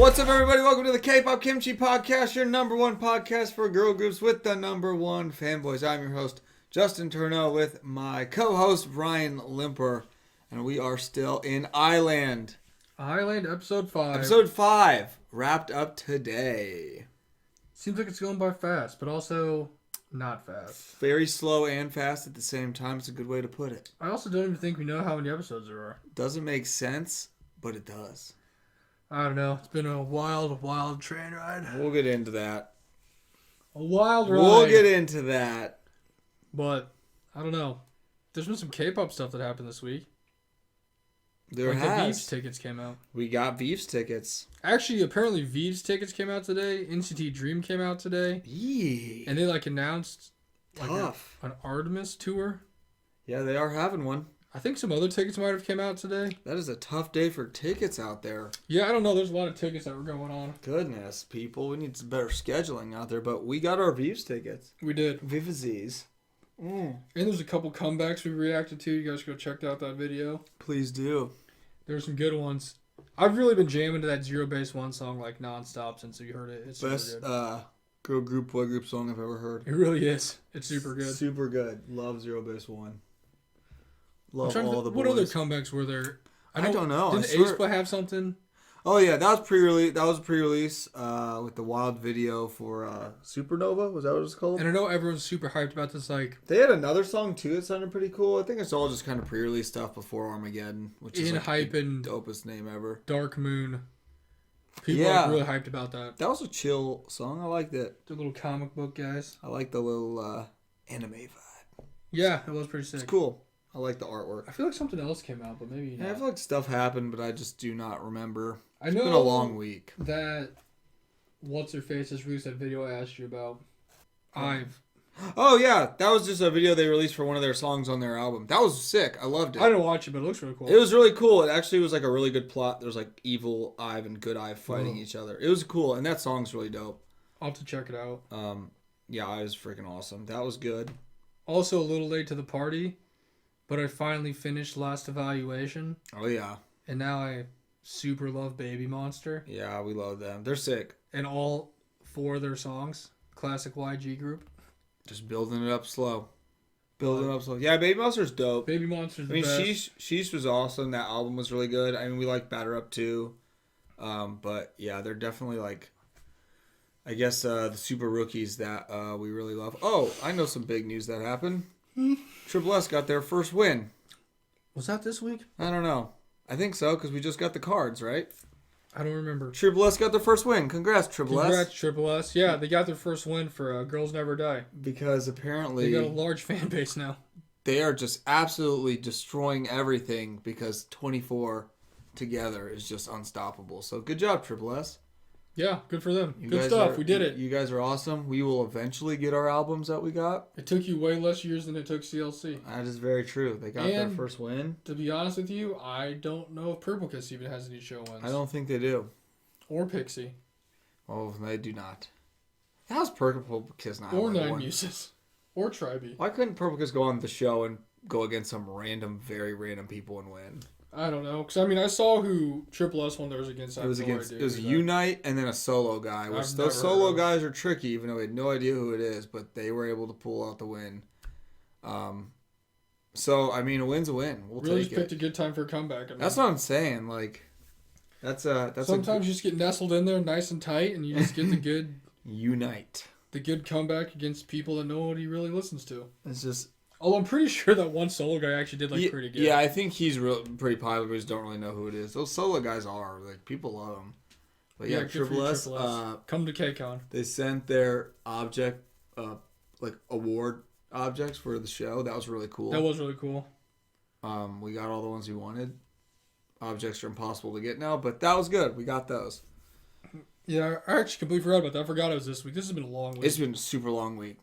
What's up, everybody? Welcome to the K-Pop Kimchi Podcast, your number one podcast for girl groups with the number one fanboys. I'm your host, Justin Turneau, with my co-host, Brian Limper, and we are still in I-LAND. I-LAND episode 5. Episode 5, wrapped up today. Seems like it's going by fast, but also not fast. Very slow and fast at the same time. It's a good way to put it. I also don't even think we know how many episodes there are. Doesn't make sense, but it does. I don't know. It's been a wild train ride. We'll get into that. A wild ride. We'll get into that. But, I don't know. There's been some K-pop stuff that happened this week. There like has. the Veeps tickets came out. We got Veeps tickets. Actually, apparently Veeps tickets came out today. NCT Dream came out today. Yee. And they announced Tough. an Artemis tour. Yeah, they are having one. I think some other tickets might have came out today. That is a tough day for tickets out there. Yeah, I don't know. There's a lot of tickets that were going on. Goodness, people. We need some better scheduling out there, but we got our Veeps tickets. We did. Vivazes. And there's a couple comebacks we reacted to. You guys go check out that video. Please do. There's some good ones. I've really been jamming to that Zero Base One song like nonstop since you heard it. It's Best super good. girl group, boy group song I've ever heard. It really is. It's super good. Super good. Love Zero Base One. Love I'm all the boys. What other comebacks were there? I don't know. Didn't aespa have something? Oh yeah, that was pre-release. That was pre-release with the wild video for Supernova. Was that what it was called? And I know everyone's super hyped about this. Like they had another song too that sounded pretty cool. I think it's all just kind of pre-release stuff before Armageddon, which is like hype the and dopest name ever. Dark Moon. People are really hyped about that. That was a chill song. I liked it. The little comic book guys. I like the little anime vibe. Yeah, it was pretty sick. It's cool. I like the artwork. I feel like something else came out, but maybe not. Yeah, I feel like stuff happened, but I just do not remember. It's been a long week. That What's Her Face has released that video I asked you about. I've. Oh yeah, that was just a video they released for one of their songs on their album. That was sick. I loved it. I didn't watch it, but it looks really cool. It was really cool. It actually was like a really good plot. There was like evil Ive and good Ive fighting each other. It was cool, and that song's really dope. I'll have to check it out. Yeah, it was freaking awesome. That was good. Also a little late to the party, but I finally finished Last Evaluation. Oh yeah. And now I super love Baby Monster. Yeah, we love them. They're sick. And all 4 of their songs, classic YG group. Just building it up slow. Yeah, Baby Monster's dope. Baby Monster's the best. Sheesh was awesome. That album was really good. I mean, we like Batter Up too. But yeah, they're definitely like, I guess, the super rookies that we really love. Oh, I know some big news that happened. Triple S got their first win. Was that this week? I don't know. I think so, because we just got the cards, right? I don't remember. Triple S got their first win. Congrats, Triple S. Congrats, Triple S. Yeah, they got their first win for Girls Never Die. Because apparently they got a large fan base now. They are just absolutely destroying everything because 24 together is just unstoppable. So good job, Triple S. Yeah, good for them. Good stuff. We did it. You guys are awesome. We will eventually get our albums that we got. It took you way less years than it took CLC. That is very true. They got their first win. To be honest with you, I don't know if Purple Kiss even has any show wins. I don't think they do. Or Pixie. Oh, they do not. How's Purple Kiss not? Or Nine Muses. Or Tribe. Why couldn't Purple Kiss go on the show and go against some very random people and win? I don't know, because I mean I saw who Triple S won theirs against. It was Unite and then a solo guy. Which those solo guys are tricky, even though we had no idea who it is, but they were able to pull out the win. So I mean, a win's a win. We'll really take it. Really picked a good time for a comeback. I mean, that's what I'm saying. Like, that's sometimes you just get nestled in there, nice and tight, and you just get the good Unite. The good comeback against people that nobody really listens to. It's just. Oh, I'm pretty sure that one solo guy actually did pretty good. Yeah, I think he's pretty popular, but we just don't really know who it is. Those solo guys are people love them. But yeah, Triple S. Come to KCON. They sent their award objects for the show. That was really cool. That was really cool. We got all the ones we wanted. Objects are impossible to get now, but that was good. We got those. Yeah, I actually completely forgot about that. I forgot it was this week. This has been a long week. It's been a super long week.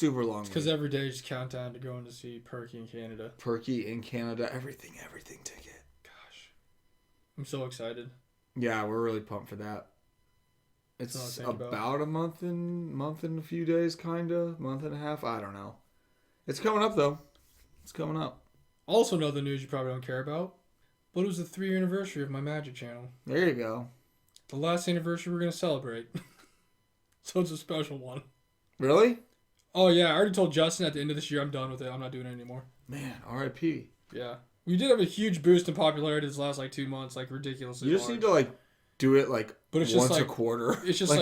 Because every day is countdown to going to see F.C.P.R.E.M.I.X in Canada. F.C.P.R.E.M.I.X in Canada. Everything ticket. Gosh. I'm so excited. Yeah, we're really pumped for that. It's about a month and a few days, kind of. Month and a half. I don't know. It's coming up, though. It's coming up. Also, another news you probably don't care about. But it was the 3-year anniversary of my Magic channel. There you go. the last anniversary we're going to celebrate. So it's a special one. Really? Oh, yeah. I already told Justin at the end of this year I'm done with it. I'm not doing it anymore. Man, R.I.P. Yeah. We did have a huge boost in popularity this last, 2 months. Ridiculously You just large. need to, do it, but it's once just, a quarter. It's just,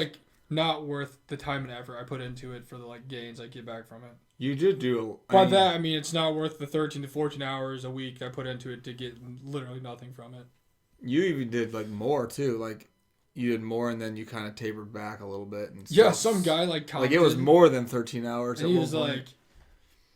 not worth the time and effort I put into it for the, gains I get back from it. You did do... By that, I mean it's not worth the 13 to 14 hours a week I put into it to get literally nothing from it. You even did, more, too. You did more, and then you kind of tapered back a little bit. And yeah, some guy, commented. it was more than 13 hours. And he was like,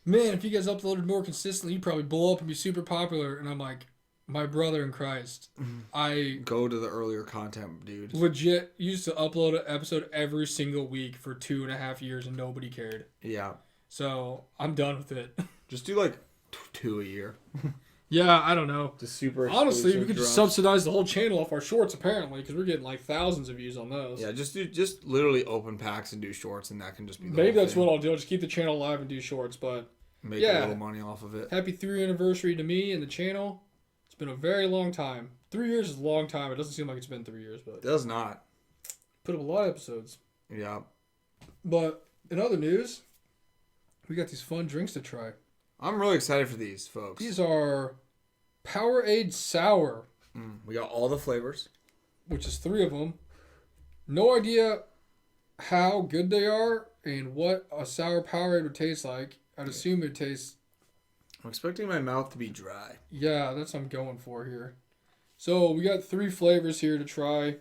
man, if you guys uploaded more consistently, you'd probably blow up and be super popular. And I'm like, my brother in Christ, I... Go to the earlier content, dude. Legit used to upload an episode every single week for 2.5 years, and nobody cared. Yeah. So, I'm done with it. Just do, 2 a year. Yeah, I don't know. Just super honestly, we could just subsidize the whole channel off our shorts, apparently, because we're getting, thousands of views on those. Yeah, just literally open packs and do shorts, and that can just be the Maybe whole that's thing. what I'll do. I'll just keep the channel alive and do shorts, but... Make a little money off of it. Happy 3-year anniversary to me and the channel. It's been a very long time. 3 years is a long time. It doesn't seem like it's been 3 years, but... It does not. Put up a lot of episodes. Yeah. But, in other news, we got these fun drinks to try. I'm really excited for these, folks. These are Powerade Sour. We got all the flavors. Which is 3 of them. No idea how good they are and what a sour Powerade would taste like. I'd assume it tastes... I'm expecting my mouth to be dry. Yeah, that's what I'm going for here. So, we got 3 flavors here to try.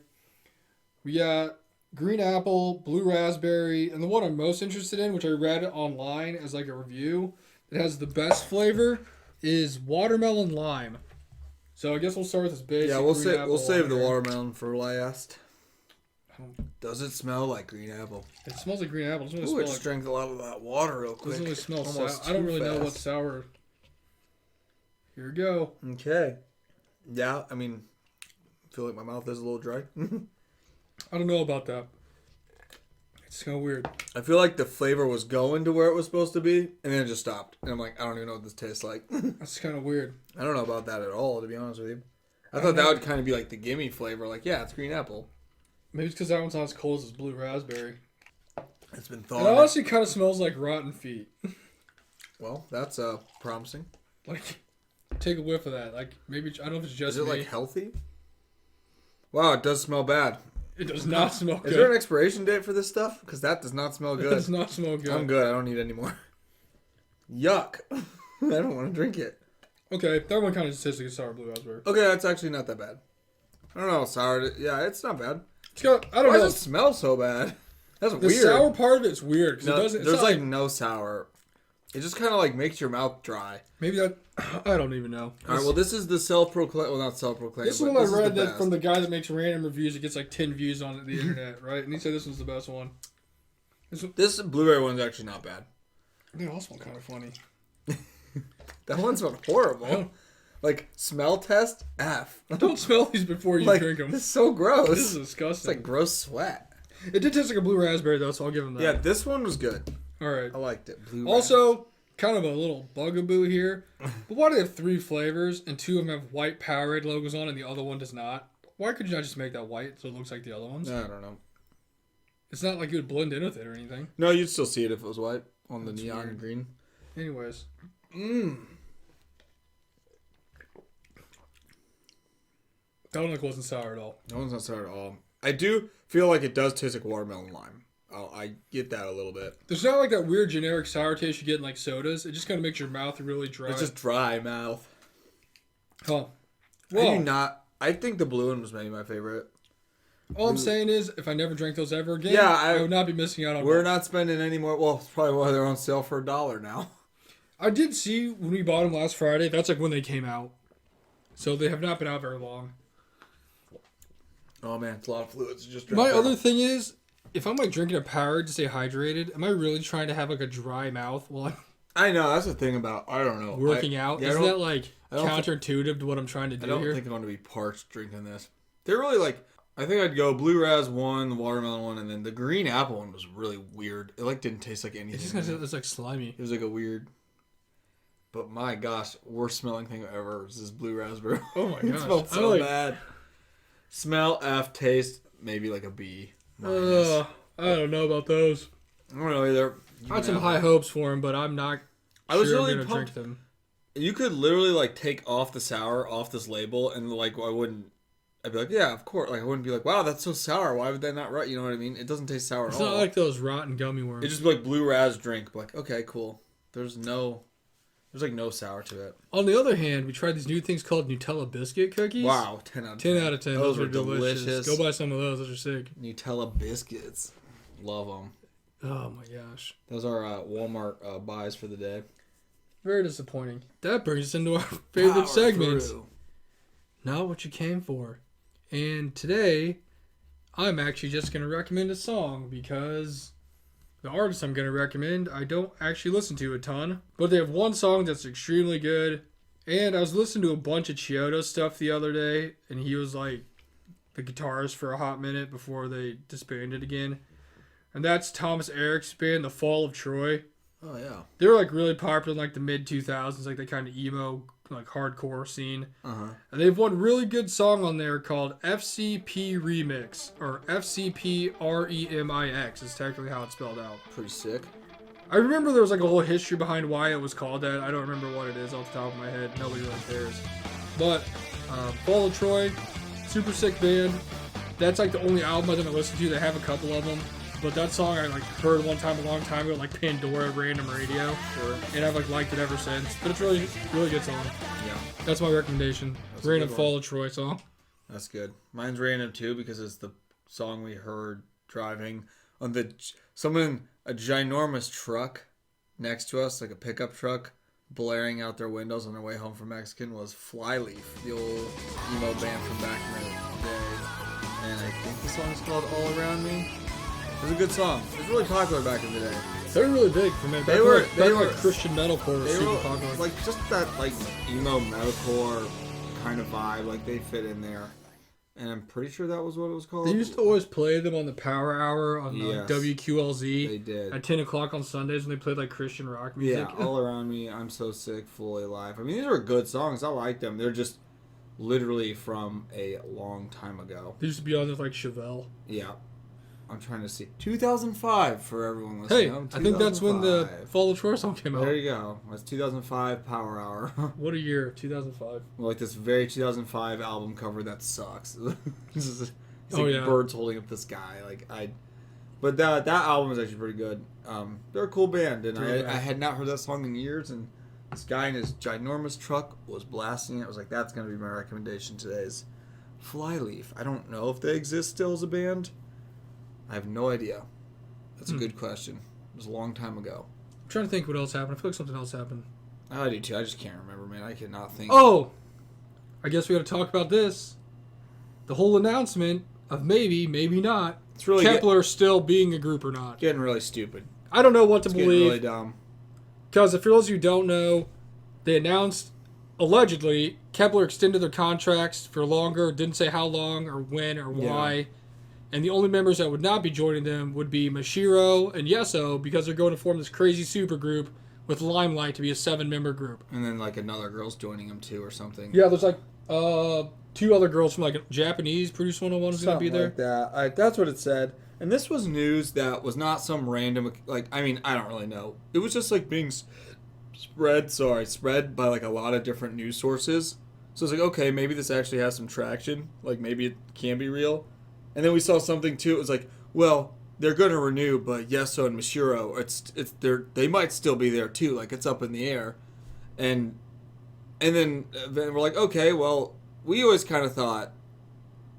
We got green apple, blue raspberry, and the one I'm most interested in, which I read online as a review, that has the best flavor, is watermelon lime. So, I guess we'll start with this basic. Yeah, we'll save the watermelon for last. Does it smell like green apple? It smells like green apple. Ooh, it just drank a lot of that water real quick. Doesn't really smell sour. I don't really know what sour... Here we go. Okay. Yeah, I feel like my mouth is a little dry. I don't know about that. It's kind of weird. I feel like the flavor was going to where it was supposed to be, and then it just stopped. And I'm like, I don't even know what this tastes like. That's kind of weird. I don't know about that at all, to be honest with you. I thought that would kind of be the gimme flavor. Yeah, it's green apple. Maybe it's because that one's not as cold as blue raspberry. It's been thawed. It honestly kind of smells like rotten feet. Well, that's promising. Take a whiff of that. Maybe, I don't know if it's just me. Is it, me. healthy? Wow, it does smell bad. It does not smell good. Is there an expiration date for this stuff? Because that does not smell good. It does not smell good. I'm good. I don't need any more. Yuck. I don't want to drink it. Okay, that one kind of just tastes like a sour blue raspberry. Okay, that's actually not that bad. I don't know, sour. Yeah, it's not bad. It's got, I don't know. Why does it smell so bad? That's weird. The sour part of it's weird. No, it doesn't, there's no sour. It just kind of makes your mouth dry. Maybe that... I don't even know. All right, well, this is the self-proclaimed... Well, not self-proclaimed, This one I read that from the guy that makes random reviews. It gets 10 views on the internet, right? And he said this was the best one. This blueberry one's actually not bad. They all smell kind of funny. That one smelled horrible. Smell test, F. Don't smell these before you drink them. This is so gross. This is disgusting. It's gross sweat. It did taste like a blue raspberry, though, so I'll give him that. Yeah, this one was good. All right. I liked it. Also, kind of a little bugaboo here. But why do they have 3 flavors and 2 of them have white Powerade logos on and the other one does not? Why could you not just make that white so it looks like the other ones? I don't know. It's not like you would blend in with it or anything. No, you'd still see it if it was white on the neon weird. green. Anyways. That one wasn't sour at all. That one's not sour at all. I do feel like it does taste like watermelon lime. I get that a little bit. There's not that weird generic sour taste you get in sodas. It just kind of makes your mouth really dry. It's just dry mouth. Huh. Well, I think the blue one was maybe my favorite. All I'm saying is, if I never drank those ever again, yeah, I would not be missing out on We're not spending any more. Well, it's probably why they're on sale for $1 now. I did see when we bought them last Friday, that's when they came out. So they have not been out very long. Oh, man, it's a lot of fluids. My other thing is, if I'm drinking a Powerade to stay hydrated, am I really trying to have a dry mouth while I know, that's the thing about, I don't know. Working out? Isn't that counterintuitive to what I'm trying to do here? I don't think I'm going to be parched drinking this. They're really I think I'd go blue ras one, the watermelon one, and then the green apple one was really weird. It didn't taste like anything. It's slimy. It was a weird. But my gosh, worst smelling thing ever is this blue raspberry. Oh my gosh. It smelled so bad. Smell F, taste maybe like a B minus. I don't know about those. I don't know either. I had some high hopes for them, but I'm not I was sure really I'm going to drink pumped. them. You could literally like take off the sour off this label, and like I'd be like, yeah, of course. Like I wouldn't be like, wow, that's so sour. Why would that not right? You know what I mean? It doesn't taste sour It's at all. not like those rotten gummy worms. It's just like blue raz drink. But like, okay, cool. There's like no sour to it. On the other hand, we tried these new things called Nutella biscuit cookies. Wow, 10 out of 10. 10 out of 10. Those Those are were delicious. Go buy some of those. Those are sick. Nutella biscuits. Love them. Oh my gosh. Those are Walmart buys for the day. Very disappointing. That brings us into our favorite Power segment. through. Not what you came for. And today, I'm actually just going to recommend a song because the artist I'm going to recommend, I don't actually listen to a ton. But they have one song that's extremely good. And I was listening to a bunch of Chiodo stuff the other day. And he was like the guitarist for a hot minute before they disbanded again. And that's Thomas Eric's band, The Fall of Troy. Oh, yeah. They were like really popular in like the mid 2000s, like that kind of emo, like hardcore scene. Uh-huh. And they have one really good song on there called F.C.P.R.E.M.I.X. or F.C.P.R.E.M.I.X. is technically how it's spelled out. Pretty sick. I remember there was like a whole history behind why it was called that. I don't remember what it is off the top of my head. Nobody really cares. But Fall of Troy, super sick band. That's like the only album I didn't listen to. They have a couple of them. But that song I like heard one time a long time ago, like Pandora random radio. Sure. And I've like liked it ever since. But it's really good song. Yeah. That's my recommendation. That's a Random good Fall of Troy song. That's good. Mine's random too because it's the song we heard driving on a ginormous truck next to us, like a pickup truck, blaring out their windows on their way home from Mexican was Flyleaf, the old emo band from back in the day. And I think the song's called All Around Me. It was a good song. It was really popular back in the day. They were really big for me. They were Christian metalcore was They super were popular. like just that like emo metalcore kind of vibe. Like they fit in there, and I'm pretty sure that was what it was called. They used to always play them on the Power Hour on Yes. WQLZ. They did At 10 o'clock on Sundays when they played like Christian rock music. Yeah, All Around Me, I'm So Sick, Fully Alive. I mean, these are good songs. I like them. They're just literally from a long time ago. They used to be on with like Chevelle. Yeah. I'm trying to see. 2005 for everyone listening. Hey, I think that's when the Fall of Troy song came out. There you go. That's 2005 Power Hour. What a year, 2005. Like this very 2005 album cover that sucks. It's Oh, like yeah. birds holding up the sky. But that album is actually pretty good. They're a cool band, and I had not heard that song in years. And this guy in his ginormous truck was blasting it. I was like, that's gonna be my recommendation today. Is Flyleaf. I don't know if they exist still as a band. I have no idea. That's a good question. It was a long time ago. I'm trying to think what else happened. I feel like something else happened. I do too. I just can't remember, man. I cannot think. Oh! I guess we got to talk about this. The whole announcement of maybe not, It's really Kepler still being a group or not. getting really stupid. I don't know what to It's getting believe. really dumb. Because for those of you who don't know, they announced, allegedly, Kepler extended their contracts for longer, didn't say how long or when or why. Yeah. And the only members that would not be joining them would be Mashiro and Yeso, because they're going to form this crazy super group with Limelight to be a 7-member group. And then like another girl's joining them too or something. Yeah, there's like 2 other girls from like a Japanese Produce 101 who's going to be there. Like that. That's what it said. And this was news that was not some random, like, I mean, I don't really know. It was just like being spread by like a lot of different news sources. So it's like, okay, maybe this actually has some traction. Like maybe it can be real. And then we saw something too. It was like, well, they're going to renew, but Yeso and Mashiro, they might still be there too. Like it's up in the air. And then we're like, okay, well, we always kind of thought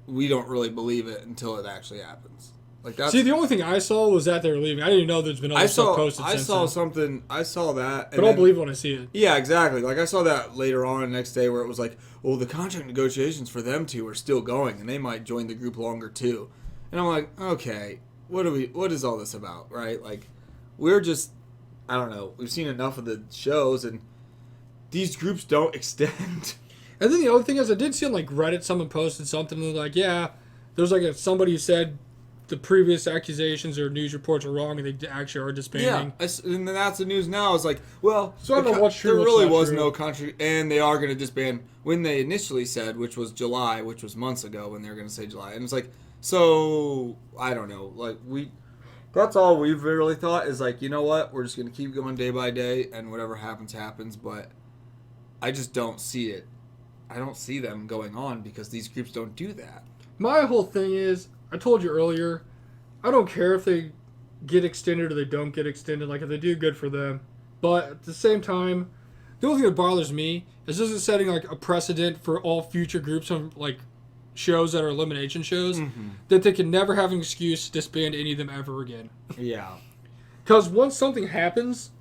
we don't really believe it until it actually happens. Like that's, See, the only thing I saw was that they were leaving. I didn't even know there's been other stuff posted since then. I saw that. But I'll believe it when I see it. Yeah, exactly. Like I saw that later on the next day where it was like, well, the contract negotiations for them two are still going, and they might join the group longer too. And I'm like, okay, what is all this about, right? Like, we're just, I don't know. We've seen enough of the shows, and these groups don't extend. And then the other thing is, I did see on like Reddit, someone posted something and like, yeah, there's like somebody who said the previous accusations or news reports are wrong and they actually are disbanding. Yeah, and then that's the news now. It's like, well, So I don't know what's true, there what's really not was true. no country, and they are going to disband when they initially said, which was July, which was months ago when they were going to say July. And it's like, so, I don't know. Like, that's all we've really thought is like, you know what? We're just going to keep going day by day, and whatever happens, happens. But I just don't see it. I don't see them going on because these groups don't do that. My whole thing is, I told you earlier, I don't care if they get extended or they don't get extended. Like, if they do, good for them. But at the same time, the only thing that bothers me is this is setting, like, a precedent for all future groups on, like, shows that are elimination shows, that they can never have an excuse to disband any of them ever again. Yeah. Because once something happens,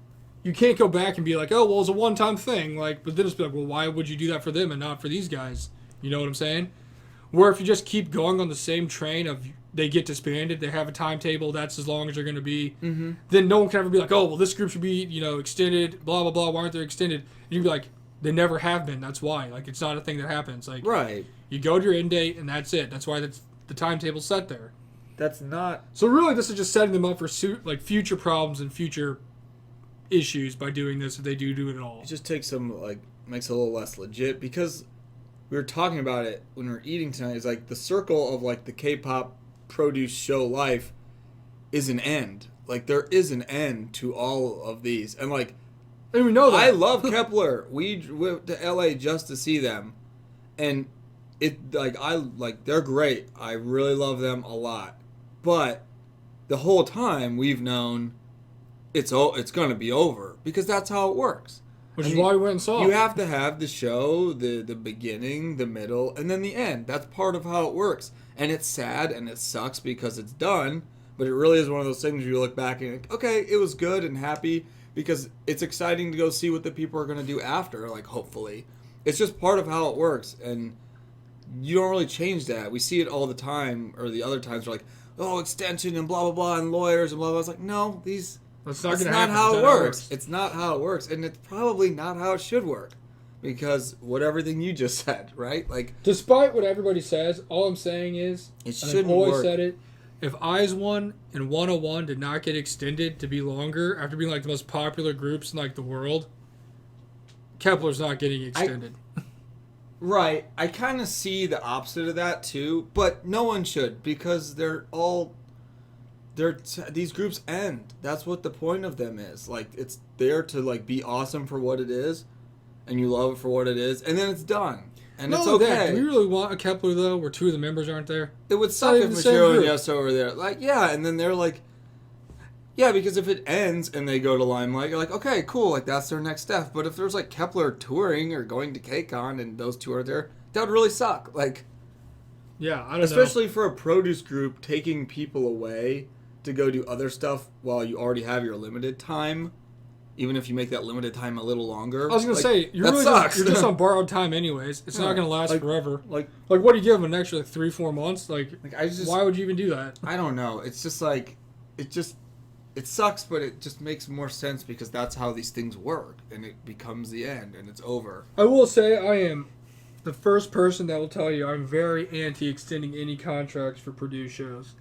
you can't go back and be like, oh, well, it's a one-time thing. Like, but then it's like, well, why would you do that for them and not for these guys? You know what I'm saying? Where if you just keep going on the same train of they get disbanded, they have a timetable, that's as long as they're going to be, then no one can ever be like, oh, well, this group should be, extended, blah, blah, blah, why aren't they extended? And you can be like, they never have been, that's why. Like, it's not a thing that happens. Like, Right. you go to your end date, and that's it. That's why the timetable's set there. That's not... So really, this is just setting them up for future problems and future issues by doing this if they do it at all. It just takes some, makes it a little less legit because we were talking about it when we were eating tonight. It's like the circle of, the K-pop produce show life is an end. Like, there is an end to all of these. And, and we know that. I love Kepler. We went to LA just to see them. And they're great. I really love them a lot. But the whole time we've known it's going to be over because that's how it works. Which is why we went and saw it. You have to have the show, the beginning, the middle, and then the end. That's part of how it works. And it's sad and it sucks because it's done, but it really is one of those things where you look back and think, okay, it was good and happy because it's exciting to go see what the people are going to do after, hopefully. It's just part of how it works, and you don't really change that. We see it all the time, or the other times we're like, oh, extension and blah, blah, blah, and lawyers and blah, blah. It's like, no, That's it's not how it works. It's not how it works, and it's probably not how it should work, because everything you just said, right? Despite what everybody says, all I'm saying is, it shouldn't I've always work. said it. If I-1 and 101 did not get extended to be longer after being the most popular groups in the world, Kepler's not getting extended. Right. I kind of see the opposite of that too, but no one should because these groups end. That's what the point of them is. It's there to be awesome for what it is, and you love it for what it is, and then it's done. And it's okay. Do we really want a Kepler though, where two of the members aren't there? It would suck if Michiro and Yeso were there. And then they're yeah, because if it ends and they go to Limelight, you're like, okay, cool, that's their next step. But if there's Kepler touring or going to KCON and those two are there, that would really suck. Yeah, I don't know. Especially for a produce group taking people away to go do other stuff while you already have your limited time, even if you make that limited time a little longer. I was gonna say you're just on borrowed time anyways. It's not gonna last forever. What do you give them, an extra 3-4 months? Why would you even do that? I don't know. It's just it sucks, but it just makes more sense because that's how these things work, and it becomes the end and it's over. I will say I am the first person that will tell you I'm very anti-extending any contracts for Purdue shows.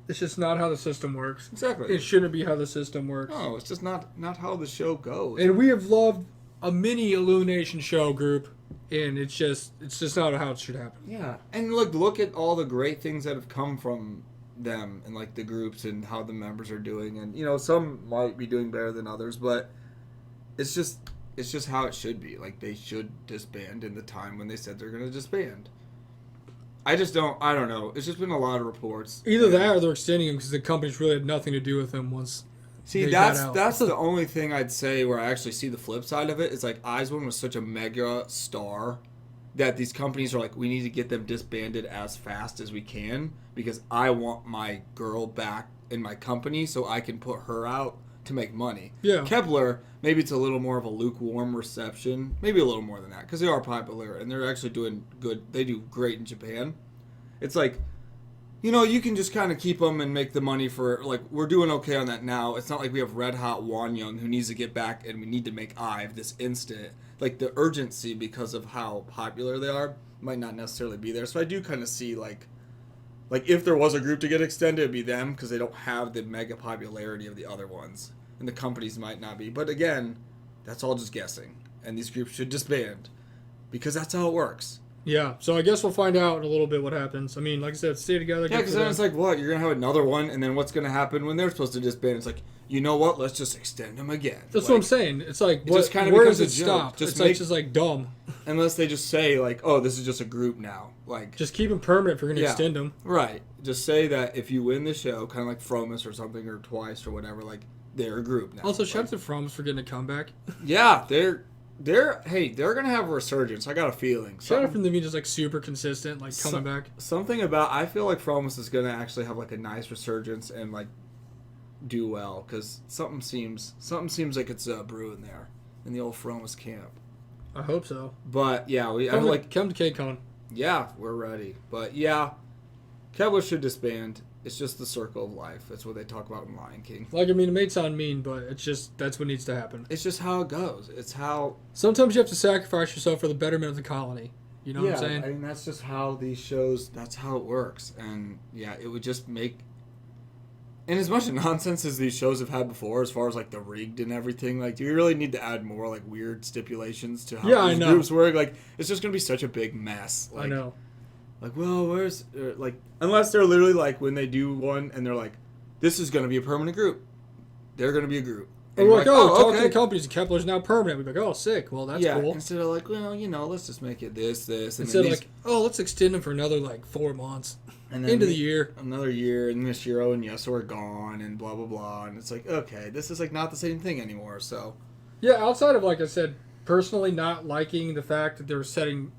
It's just not how the system works. Exactly. It shouldn't be how the system works. No, it's just not how the show goes. And we have loved a mini Illumination show group, and it's just not how it should happen. Yeah. And look at all the great things that have come from them and the groups and how the members are doing, and some might be doing better than others, but it's just how it should be. They should disband in the time when they said they're going to disband. I don't know. It's just been a lot of reports. Either that or they're extending them because the companies really had nothing to do with them once. See, that's the only thing I'd say where I actually see the flip side of it. Is I-LAND was such a mega star that these companies are we need to get them disbanded as fast as we can because I want my girl back in my company so I can put her out to make money. Yeah. Kepler, maybe it's a little more of a lukewarm reception. Maybe a little more than that because they are popular and they're actually doing good. They do great in Japan. It's you can just kind of keep them and make the money for, we're doing okay on that now. It's not like we have Red Hot Wanyang who needs to get back and we need to make IVE this instant. The urgency because of how popular they are might not necessarily be there. So I do kind of see, like if there was a group to get extended, it'd be them because they don't have the mega popularity of the other ones, and the companies might not be. But again, that's all just guessing, and these groups should disband because that's how it works. Yeah, so I guess we'll find out in a little bit what happens. I mean, like I said, stay together. Yeah, because then it's like, what? You're going to have another one, and then what's going to happen when they're supposed to disband? It's like, you know what? Let's just extend them again. That's what I'm saying. It's like, it just kind of where becomes does it a joke. stop? It's just like dumb. Unless they just say, like, oh, this is just a group now. Like, just keep them permanent if you're going to extend them. Right. Just say that if you win the show, kind of like F.P.R.E.M.I.X or something, or Twice or whatever, like, they're a group now. Also, shout out to F.C.P.R.E.M.I.X for getting a comeback. Yeah, they're gonna have a resurgence. I got a feeling. Shout out from them being just like super consistent, like coming back. Something about I feel like F.P.R.E.M.I.X is gonna actually have like a nice resurgence and like do well because something seems like it's brewing there in the old F.P.R.E.M.I.X camp. I hope so. But yeah, come to KCON. Yeah, we're ready. But yeah, Kevlar should disband. It's just the circle of life. That's what they talk about in Lion King. Like, I mean, it may sound mean, but it's just, that's what needs to happen. It's just how it goes. It's how... Sometimes you have to sacrifice yourself for the betterment of the colony. You know what I'm saying? I mean, that's just how these shows, that's how it works. And, yeah, it would just make... And as much nonsense as these shows have had before, as far as, like, the rigged and everything, like, do you really need to add more, like, weird stipulations to how these groups work? Like, it's just going to be such a big mess. Like, I know. Like, well, where's... like, unless they're literally, like, when they do one, and they're like, this is going to be a permanent group. They're going to be a group. And we're like, talk to the companies, Kepler's now permanent. We're like, oh, sick. Well, that's cool. Instead of like, well, let's just make it this. And instead of like, oh, let's extend them for another, like, 4 months. And then into the year. Another year, and Mishiro and Yeso are gone, and blah, blah, blah. And it's like, okay, this is, like, not the same thing anymore, so... Yeah, outside of, like I said, personally not liking the fact that they're setting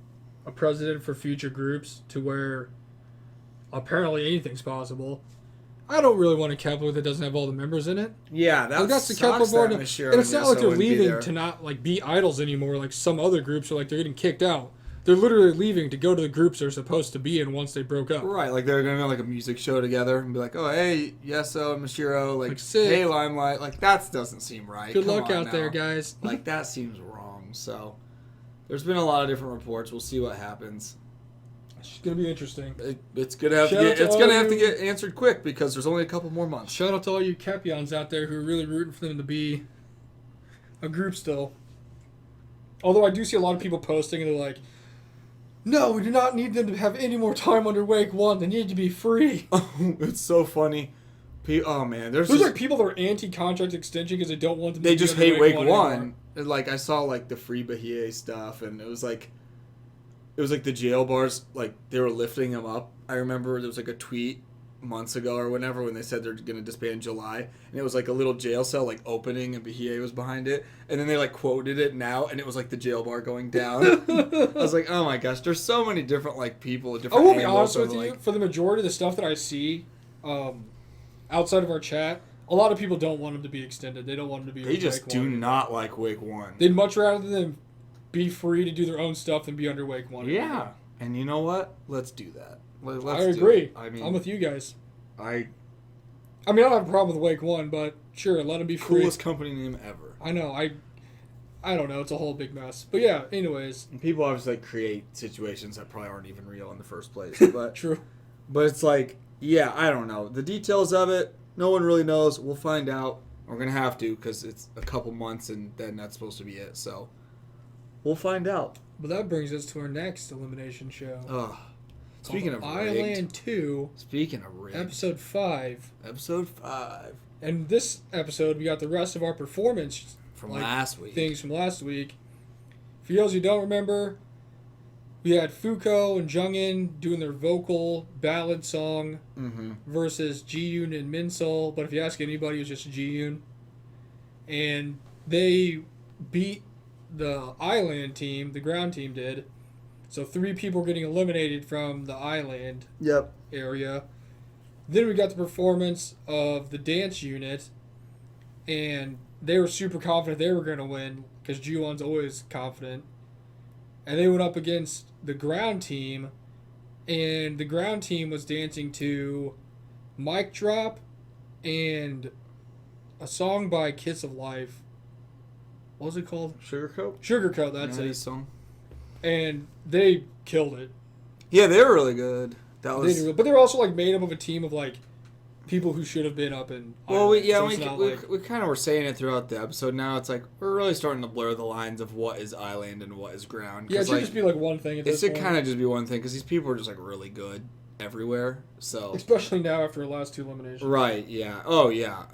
a precedent for future groups to where apparently anything's possible. I don't really want a Kepler that doesn't have all the members in it. Yeah, that's the Kepler board, and it's not like they're leaving to not like be idols anymore. Like some other groups are like they're getting kicked out. They're literally leaving to go to the groups they're supposed to be in once they broke up. Right, like they're gonna go like a music show together and be like, oh hey, Yeso and Mishiro, like hey Limelight, like that doesn't seem right. Good luck out there, guys. Like that seems wrong. So. There's been a lot of different reports. We'll see what happens. It's gonna be interesting. It's gonna have to get answered quick because there's only a couple more months. Shout out to all you Kepions out there who are really rooting for them to be a group still. Although I do see a lot of people posting and they're like, "No, we do not need them to have any more time under Wake 1. They need to be free." It's so funny. Oh man, there's like people that are anti-contract extension because they don't want them. They just hate Wake 1. Like I saw like the Free Bahia stuff, and it was like the jail bars, like they were lifting them up. I remember there was like a tweet months ago or whenever when they said they're gonna disband in July, and it was like a little jail cell like opening, and Bahia was behind it, and then they like quoted it now, and it was like the jail bar going down. I was like, oh my gosh, there's so many different like people. Different. I will be honest with you. For the majority of the stuff that I see, outside of our chat, a lot of people don't want them to be extended. They don't want them to be. They just do not like Wake 1. They'd much rather them be free to do their own stuff than be under Wake 1. Yeah, and you know what? Let's do that. I agree. I'm with you guys. I don't have a problem with Wake 1, but sure, let them be free. Coolest company name ever. I know. I don't know. It's a whole big mess. But yeah. Anyways, and people obviously like create situations that probably aren't even real in the first place. But true. But it's like, yeah, I don't know the details of it. No one really knows. We'll find out. We're going to have to because it's a couple months and then that's supposed to be it. So we'll find out. But that brings us to our next elimination show. Speaking of I-LAND2. Speaking of rigged. Episode 5. Episode 5. And this episode, we got the rest of our performance from last week. Things from last week. For those who don't remember, we had Fuko and Jungin doing their vocal ballad song versus Ji-yoon and Min-sol. But if you ask anybody, it was just Ji-yoon. And they beat the I-LAND team, the ground team did. So 3 people getting eliminated from the I-LAND area. Then we got the performance of the dance unit. And they were super confident they were going to win because Ju-won's always confident. And they went up against the ground team, and the ground team was dancing to Mic Drop and a song by Kiss of Life. What was it called? Sugarcoat? Sugarcoat, that's it. Song. And they killed it. Yeah, they were really good. That was. But they were also like made up of a team of like people who should have been up in. Well, I-LAND, we kind of were saying it throughout the episode. Now it's like we're really starting to blur the lines of what is I-LAND and what is ground. Yeah, it should just be like one thing. It should kind of just be one thing because these people are just like really good everywhere. So especially now after the last 2 eliminations. Right. Yeah. Oh yeah.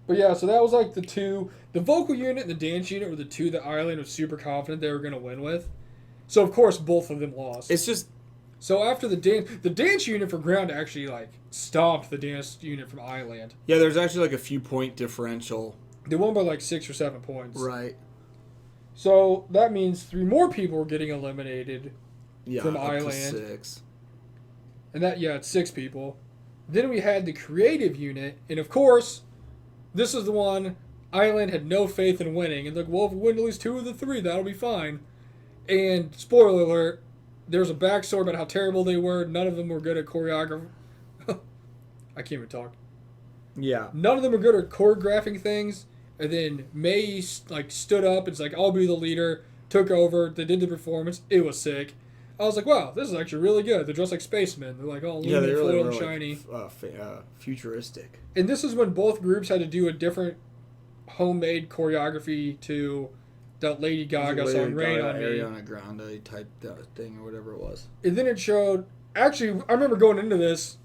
But yeah, so that was like the vocal unit and the dance unit were the 2 that I-LAND was super confident they were going to win with. So of course both of them lost. It's just. So after the dance unit for ground actually like stomped the dance unit from I-LAND. Yeah, there's actually like a few point differential. They won by like 6 or 7 points. Right. So that means 3 more people were getting eliminated from up I-LAND. to 6. And it's 6 people. Then we had the creative unit, and of course, this is the one I-LAND had no faith in winning. And like, well, if we win at least 2 of the 3, that'll be fine. And spoiler alert, there's a backstory about how terrible they were. None of them were good at choreography. I can't even talk. Yeah. None of them were good at choreographing things. And then May like stood up and was like, I'll be the leader. Took over. They did the performance. It was sick. I was like, wow, this is actually really good. They're dressed like spacemen. They're like all they're aluminum really foil and shiny. Futuristic. And this is when both groups had to do a different homemade choreography to that Lady Gaga song, Rain on Me. Ariana Grande type thing or whatever it was. And then it showed, actually, I remember going into this,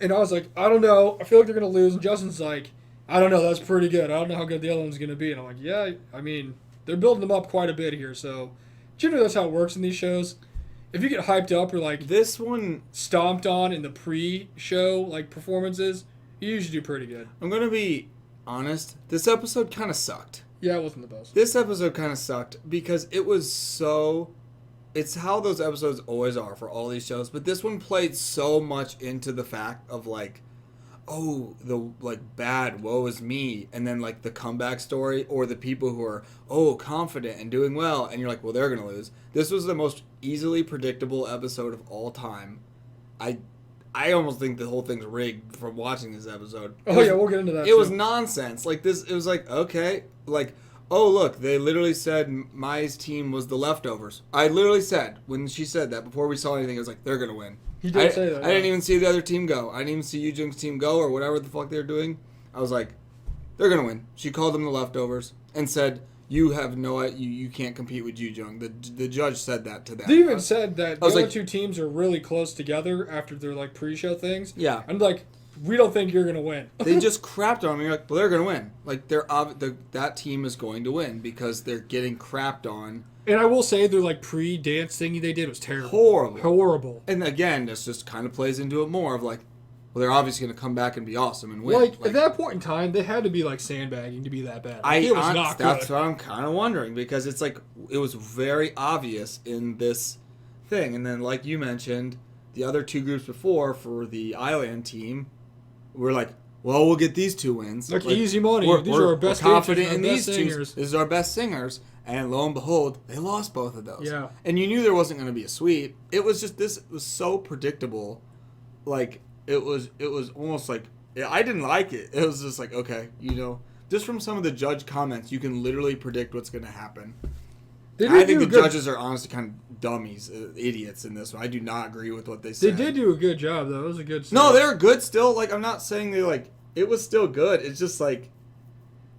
and I was like, I don't know. I feel like they're going to lose. And Justin's like, I don't know. That's pretty good. I don't know how good the other one's going to be. And I'm like, yeah, I mean, they're building them up quite a bit here. So, generally, that's how it works in these shows. If you get hyped up or, like, this one stomped on in the pre-show, like, performances, you usually do pretty good. I'm going to be honest. This episode kind of sucked. Yeah, it wasn't the best. This episode kind of sucked because it was so... It's how those episodes always are for all these shows, but this one played so much into the fact of, like, oh, the, like, bad, woe is me, and then, like, the comeback story, or the people who are, oh, confident and doing well, and you're like, well, they're going to lose. This was the most easily predictable episode of all time. I almost think the whole thing's rigged from watching this episode. We'll get into that. It was nonsense. Like, this, it was like, okay, like, oh, look, they literally said Mai's team was the leftovers. I literally said, when she said that, before we saw anything, it was like, they're going to win. He did say that. I didn't even see the other team go. I didn't even see Yoojung's team go or whatever the fuck they were doing. I was like, they're going to win. She called them the leftovers and said, you have no, you can't compete with Yoojung. The judge said that to them. They even said that the other 2 teams are really close together after their, like, pre-show things. Yeah. I'm like, we don't think you're going to win. They just crapped on me. You're like, well, they're going to win. Like, that team is going to win because they're getting crapped on. And I will say their, like, pre-dance thingy they did was terrible. Horrible. And again, this just kind of plays into it more of like, well, they're obviously going to come back and be awesome and win. Like, at that point in time, they had to be, like, sandbagging to be that bad. Like, it was not good. That's what I'm kind of wondering because it's like, it was very obvious in this thing. And then, like you mentioned, the other 2 groups before for the I-LAND team, we're like, well, we'll get these 2 wins. Like easy money. These are our best confident in these singers. This is our best singers. And lo and behold, they lost both of those. Yeah. And you knew there wasn't going to be a sweep. It was just, this was so predictable. Like, it was almost like, I didn't like it. It was just like, okay, just from some of the judge comments, you can literally predict what's going to happen. I think the judges are honestly kind of dummies, idiots in this one. I do not agree with what they said. They did do a good job, though. It was a good No, they were good still. Like, I'm not saying they, like, it was still good. It's just, like,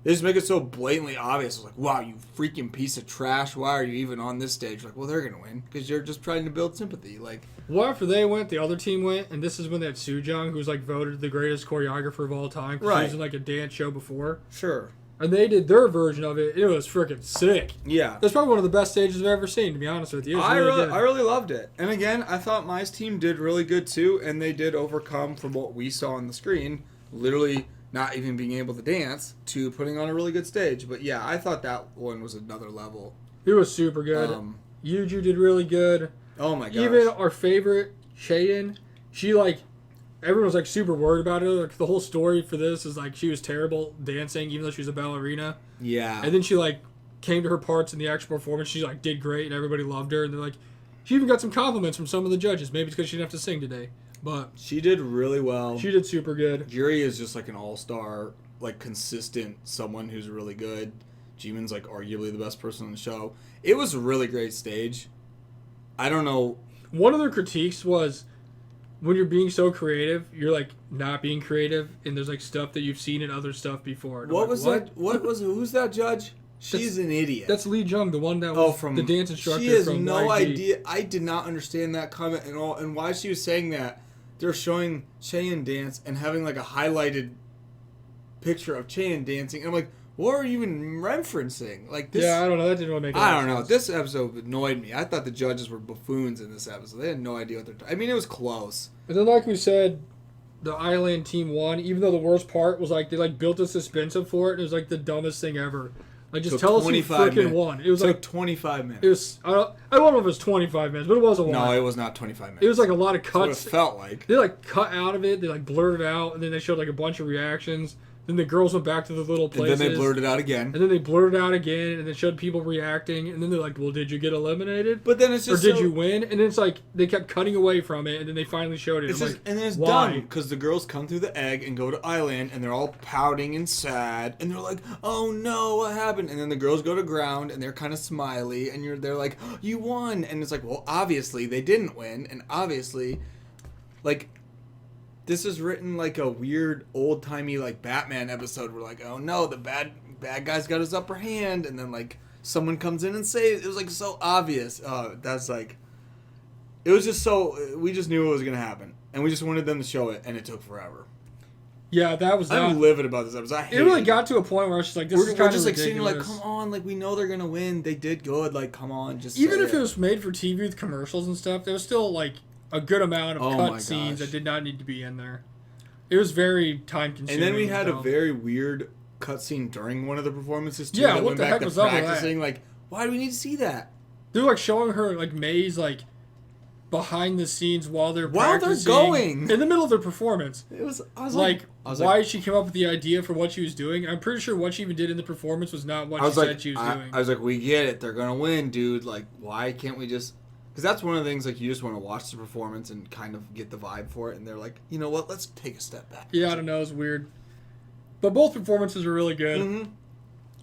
they just make it so blatantly obvious. It's like, wow, you freaking piece of trash. Why are you even on this stage? Like, well, they're going to win because you're just trying to build sympathy. Like, well, after they went, the other team went, and this is when they had Soojung, who was, like, voted the greatest choreographer of all time. Right. She was in, like, a dance show before. Sure. And they did their version of it. It was freaking sick. Yeah. That's probably one of the best stages I've ever seen, to be honest with you. I really loved it. And again, I thought Mai's team did really good too, and they did overcome from what we saw on the screen, literally not even being able to dance, to putting on a really good stage. But yeah, I thought that one was another level. It was super good. Yuju did really good. Oh my gosh. Even our favorite, Chaeyin, she, like, everyone was, like, super worried about her. Like, the whole story for this is, like, she was terrible dancing, even though she was a ballerina. Yeah. And then she, like, came to her parts in the actual performance. She, like, did great, and everybody loved her. And they're like, she even got some compliments from some of the judges. Maybe it's because she didn't have to sing today. But she did really well. She did super good. Juri is just, like, an all-star, like, consistent, someone who's really good. Jimin's, like, arguably the best person on the show. It was a really great stage. I don't know. One of their critiques was when you're being so creative, you're like not being creative, and there's like stuff that you've seen in other stuff before. And What like, was that? Who's that judge? She's an idiot. That's Lee Jung, the one that was from the dance instructor. She has from no YG. idea. I did not understand that comment at all, and why she was saying that. They're showing Cheyenne dance and having like a highlighted picture of Cheyenne dancing. And I'm like, what are you even referencing? Like this. Yeah, I don't know. That didn't really make. I don't know. This episode annoyed me. I thought the judges were buffoons in this episode. They had no idea what they're. I mean, it was close. And then, like we said, the I-LAND team won. Even though the worst part was like they like built a suspension for it. And it was like the dumbest thing ever. Like just tell us who freaking won. It was like 25 minutes. It was. I don't know if it was 25 minutes, but it was a lot. No, it was not 25 minutes. It was like a lot of cuts. That's what it felt like. They like cut out of it. They like blurred it out, and then they showed like a bunch of reactions. Then the girls went back to the little places. And then they blurred it out again. And then they blurred it out again, and then showed people reacting. And then they're like, well, did you get eliminated? But then it's just or did you win? And then it's like, they kept cutting away from it, and then they finally showed it. It's just, like, and then it's why? done. Because the girls come through the egg and go to I-LAND, and they're all pouting and sad. And they're like, oh no, what happened? And then the girls go to ground, and they're kind of smiley. And they're like, oh, you won. And it's like, well, obviously they didn't win. And obviously, like... This is written like a weird old-timey like Batman episode where like, oh no, the bad guy's got his upper hand, and then like someone comes in and saves. It was like so obvious. That's like, it was just so, we just knew it was gonna happen, and we just wanted them to show it, and it took forever. Yeah, that was. I'm livid about this episode. It really got to a point where I was just like, this is kind of just like ridiculous. sitting like, come on, like we know they're gonna win. They did good. Like, come on, just even if it was made for TV with commercials and stuff, there was still like a good amount of cut scenes that did not need to be in there. It was very time consuming. And then we had a very weird cutscene during one of the performances too. Yeah, that what went the back heck to was up with practicing. that? Like, why do we need to see that? They're like showing her like May's like behind the scenes while they're practicing going in the middle of their performance. I was like why like, she came up with the idea for what she was doing. I'm pretty sure what she even did in the performance was not what she said she was doing. I was like, we get it. They're gonna win, dude. Like, why can't we just? Because that's one of the things, like, you just want to watch the performance and kind of get the vibe for it. And they're like, you know what? Let's take a step back. Yeah, I don't know. It's weird. But both performances were really good. Mm-hmm.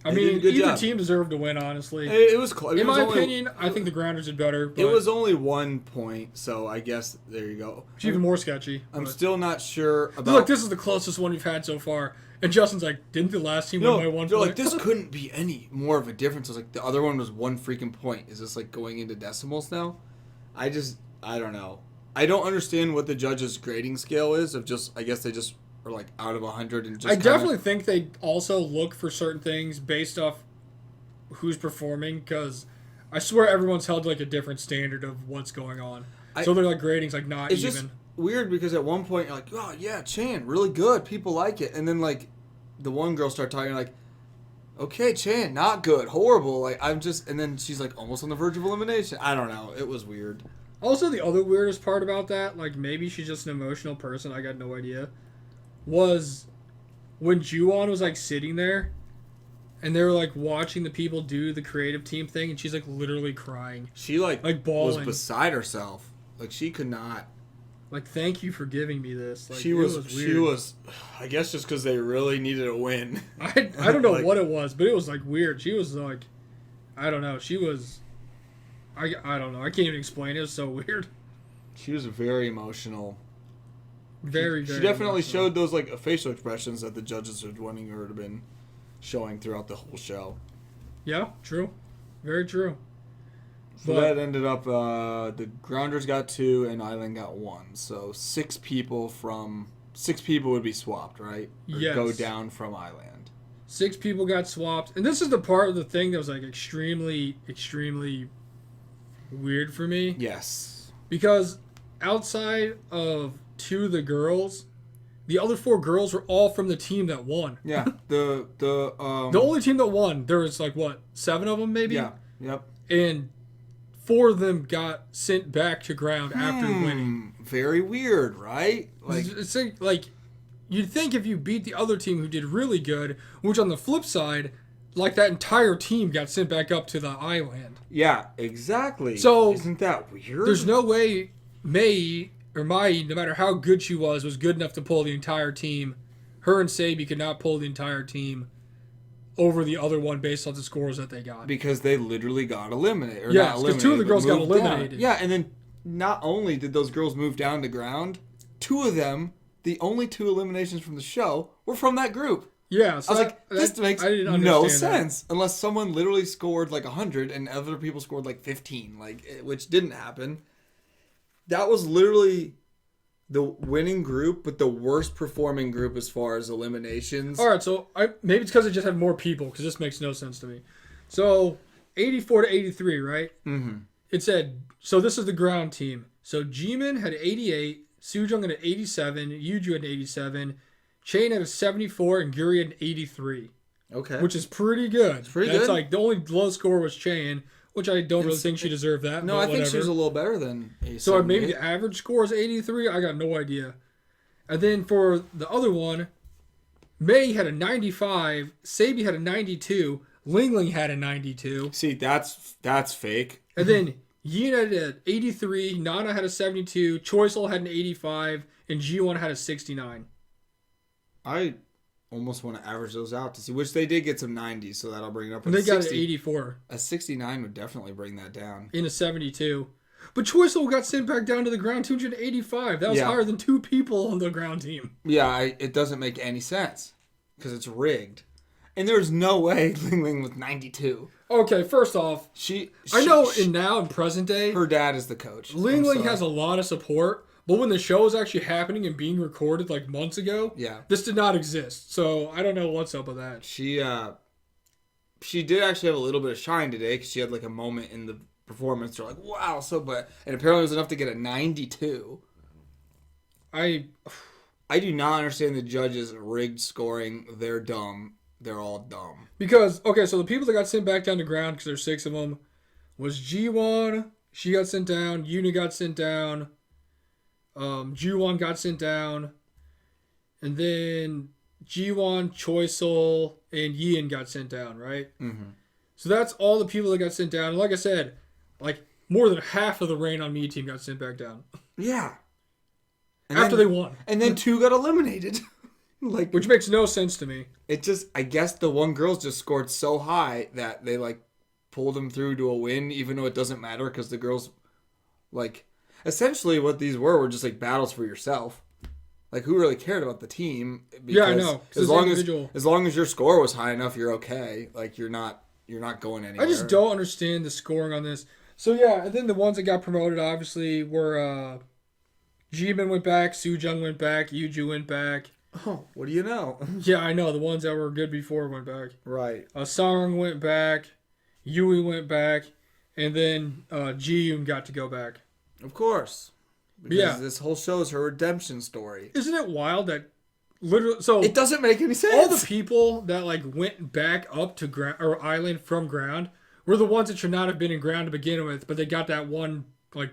I mean, either team deserved to win, honestly. It was close. In my opinion, I think the Grounders did better. But it was only 1 point, so I guess there you go. It's even more sketchy. I'm still not sure about... Look, this is the closest one we've had so far. And Justin's like, didn't the last team win by 1 point? Like, this couldn't be any more of a difference. I was like, the other one was 1 freaking point. Is this, like, going into decimals now? I don't know. I don't understand what the judges' grading scale is of just, I guess they just are like out of 100 and just I definitely think they also look for certain things based off who's performing, because I swear everyone's held like a different standard of what's going on. So they're like gradings like not it's even. Just weird because at one point you're like, oh yeah, Chan, really good. People like it. And then like the one girl started talking like, okay, Chan, not good, horrible. Like and then she's like almost on the verge of elimination. I don't know. It was weird. Also, the other weirdest part about that, like maybe she's just an emotional person, I got no idea, was when Ju-on was like sitting there and they were like watching the people do the creative team thing, and she's like literally crying. She like bawling. was beside herself. Like she could not. Like, thank you for giving me this. Like, she was weird. I guess just because they really needed a win. I don't know what it was, but it was like weird. She was like, I don't know. She was, I don't know. I can't even explain it. It was so weird. She was very emotional. Very She definitely showed those like facial expressions that the judges were wanting her to have been showing throughout the whole show. Yeah, true. Very true. So that ended up, the Grounders got 2 and I-LAND got 1. So 6 people would be swapped, right? Or yes. Go down from I-LAND. 6 people got swapped. And this is the part of the thing that was like extremely, extremely weird for me. Yes. Because outside of 2 of the girls, the other 4 girls were all from the team that won. Yeah. The only team that won, there was like, what, 7 of them maybe? Yeah. Yep. And 4 of them got sent back to ground after winning. Very weird, right? Like, it's like you'd think if you beat the other team who did really good, which on the flip side, like that entire team got sent back up to the I-LAND. Yeah, exactly. So isn't that weird? There's no way Mai, no matter how good she was good enough to pull the entire team. Her and Sabi could not pull the entire team over the other one based on the scores that they got. Because they literally got eliminated. Yeah, because 2 of the girls got eliminated. Down. Yeah, and then not only did those girls move down to ground, 2 of them, the only 2 eliminations from the show, were from that group. Yeah, so I was like, this makes no sense. Unless someone literally scored like 100 and other people scored like 15, which didn't happen. That was literally the winning group, but the worst performing group as far as eliminations. All right, so maybe it's because it just had more people, because this makes no sense to me. So 84 to 83, right? Mm-hmm. It said, so this is the ground team. So Jimin had 88, Soojung had 87, Yuju had 87, Chain had a 74, and Guri had an 83. Okay. Which is pretty good. It's pretty good. That's like, the only low score was Chain, which I don't really think she deserved that. No, I think she was a little better than a So maybe the average score is 83? I got no idea. And then for the other one, Mei had a 95, Sabi had a 92, Ling Ling had a 92. See, that's fake. And then Yin had an 83, Nana had a 72, Choiseul had an 85, and G1 had a 69. I almost want to average those out to see, which they did get some 90s, so that'll bring it up. And they got an 84. A 69 would definitely bring that down. In a 72. But Choiseul got sent back down to the ground 285. That was higher than 2 people on the ground team. Yeah, it doesn't make any sense because it's rigged. And there's no way Ling Ling with 92. Okay, first off, I know in present day, her dad is the coach. Ling Ling has a lot of support, but when the show was actually happening and being recorded like months ago, this did not exist. So I don't know what's up with that. She did actually have a little bit of shine today because she had like a moment in the performance. They're like, wow, and apparently it was enough to get a 92. I do not understand the judges' rigged scoring. They're dumb. They're all dumb. Because, okay, so the people that got sent back down to ground, because there's 6 of them, was G1, she got sent down, Yuna got sent down, Ju1 got sent down, and then G1, Choiseul, and Yin got sent down, right? Mm-hmm. So that's all the people that got sent down. And like I said, like more than half of the Rain on Me team got sent back down. Yeah. After they won. And then 2 got eliminated. Which makes no sense to me. I guess the one girls just scored so high that they pulled them through to a win, even though it doesn't matter because the girls, essentially what these were just battles for yourself. Who really cared about the team? Yeah, I know. As long as your score was high enough, you're okay. You're not going anywhere. I just don't understand the scoring on this. So yeah, and then the ones that got promoted obviously were Jimin went back, Soojung went back, Yuju went back. Oh, what do you know? Yeah, I know. The ones that were good before went back. Right. Song went back, Yui went back, and then Ji-yoon got to go back. Of course. Because this whole show is her redemption story. Isn't it wild that literally... So it doesn't make any sense. All the people that went back up to ground or island from ground were the ones that should not have been in ground to begin with, but they got that one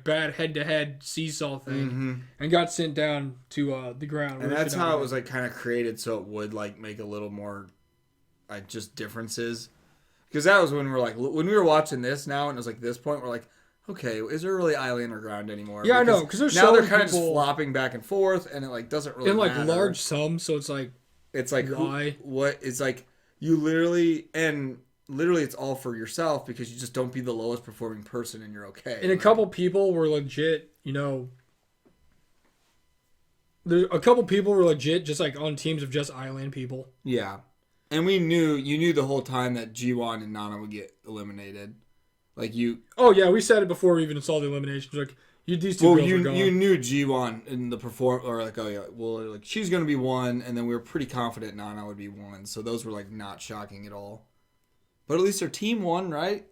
bad head-to-head seesaw thing and got sent down to the ground. And that's how it was kind of created, so it would make a little more just differences. Because that was when when we were watching this now, and it was this point, we're okay, is there really island or ground anymore? Yeah, I know, because there's now they're kind of just flopping back and forth, and it doesn't really matter. In large sums, so it's why? It's you literally it's all for yourself because you just don't be the lowest performing person and you're okay. And a couple people were legit, a couple people were legit just on teams of just island people. Yeah. And you knew the whole time that G1 and Nana would get eliminated. Oh yeah, we said it before we even saw the eliminations. These two girls are gone. You knew G1 in the she's gonna be 1, and then we were pretty confident Nana would be 1. So those were not shocking at all. But at least their team won, right?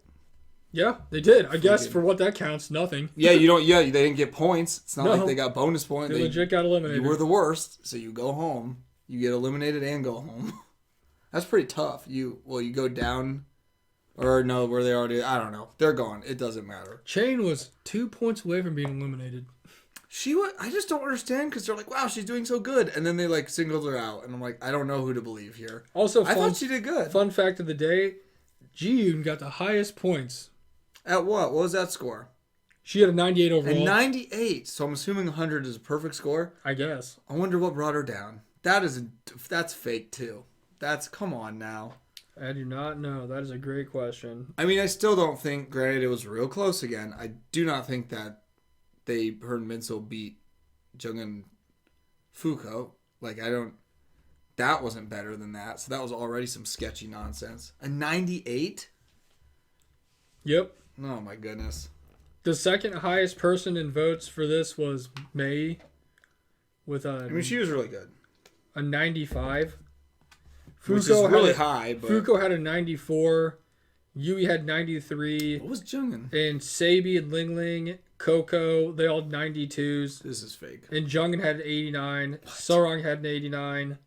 Yeah, they did. I guess for what that counts, nothing. Yeah, they didn't get points. It's not like they got bonus points. They legit got eliminated. You were the worst, so you go home. You get eliminated and go home. That's pretty tough. You go down, or no, were they already? I don't know. They're gone. It doesn't matter. Chain was 2 points away from being eliminated. I just don't understand because they're wow, she's doing so good, and then they singled her out, and I'm I don't know who to believe here. Also, I thought she did good. Fun fact of the day: Ji-yoon got the highest points. At what? What was that score? She had a 98 overall. A 98. So I'm assuming 100 is a perfect score. I guess. I wonder what brought her down. That's fake too. Come on now. I do not know. That is a great question. I mean, I still don't think, granted it was real close again, I do not think that they heard Minso beat Jung and Fuko. Like, that wasn't better than that. So that was already some sketchy nonsense. A 98? Yep. Oh, my goodness. The second highest person in votes for this was May with she was really good. A 95. Which is really high. But... Fuko had a 94. Yui had 93. What was Jungin? And Sabi and Ling Ling, Coco, they all had 92s. This is fake. And Jungin had an 89. Sorong had an 89.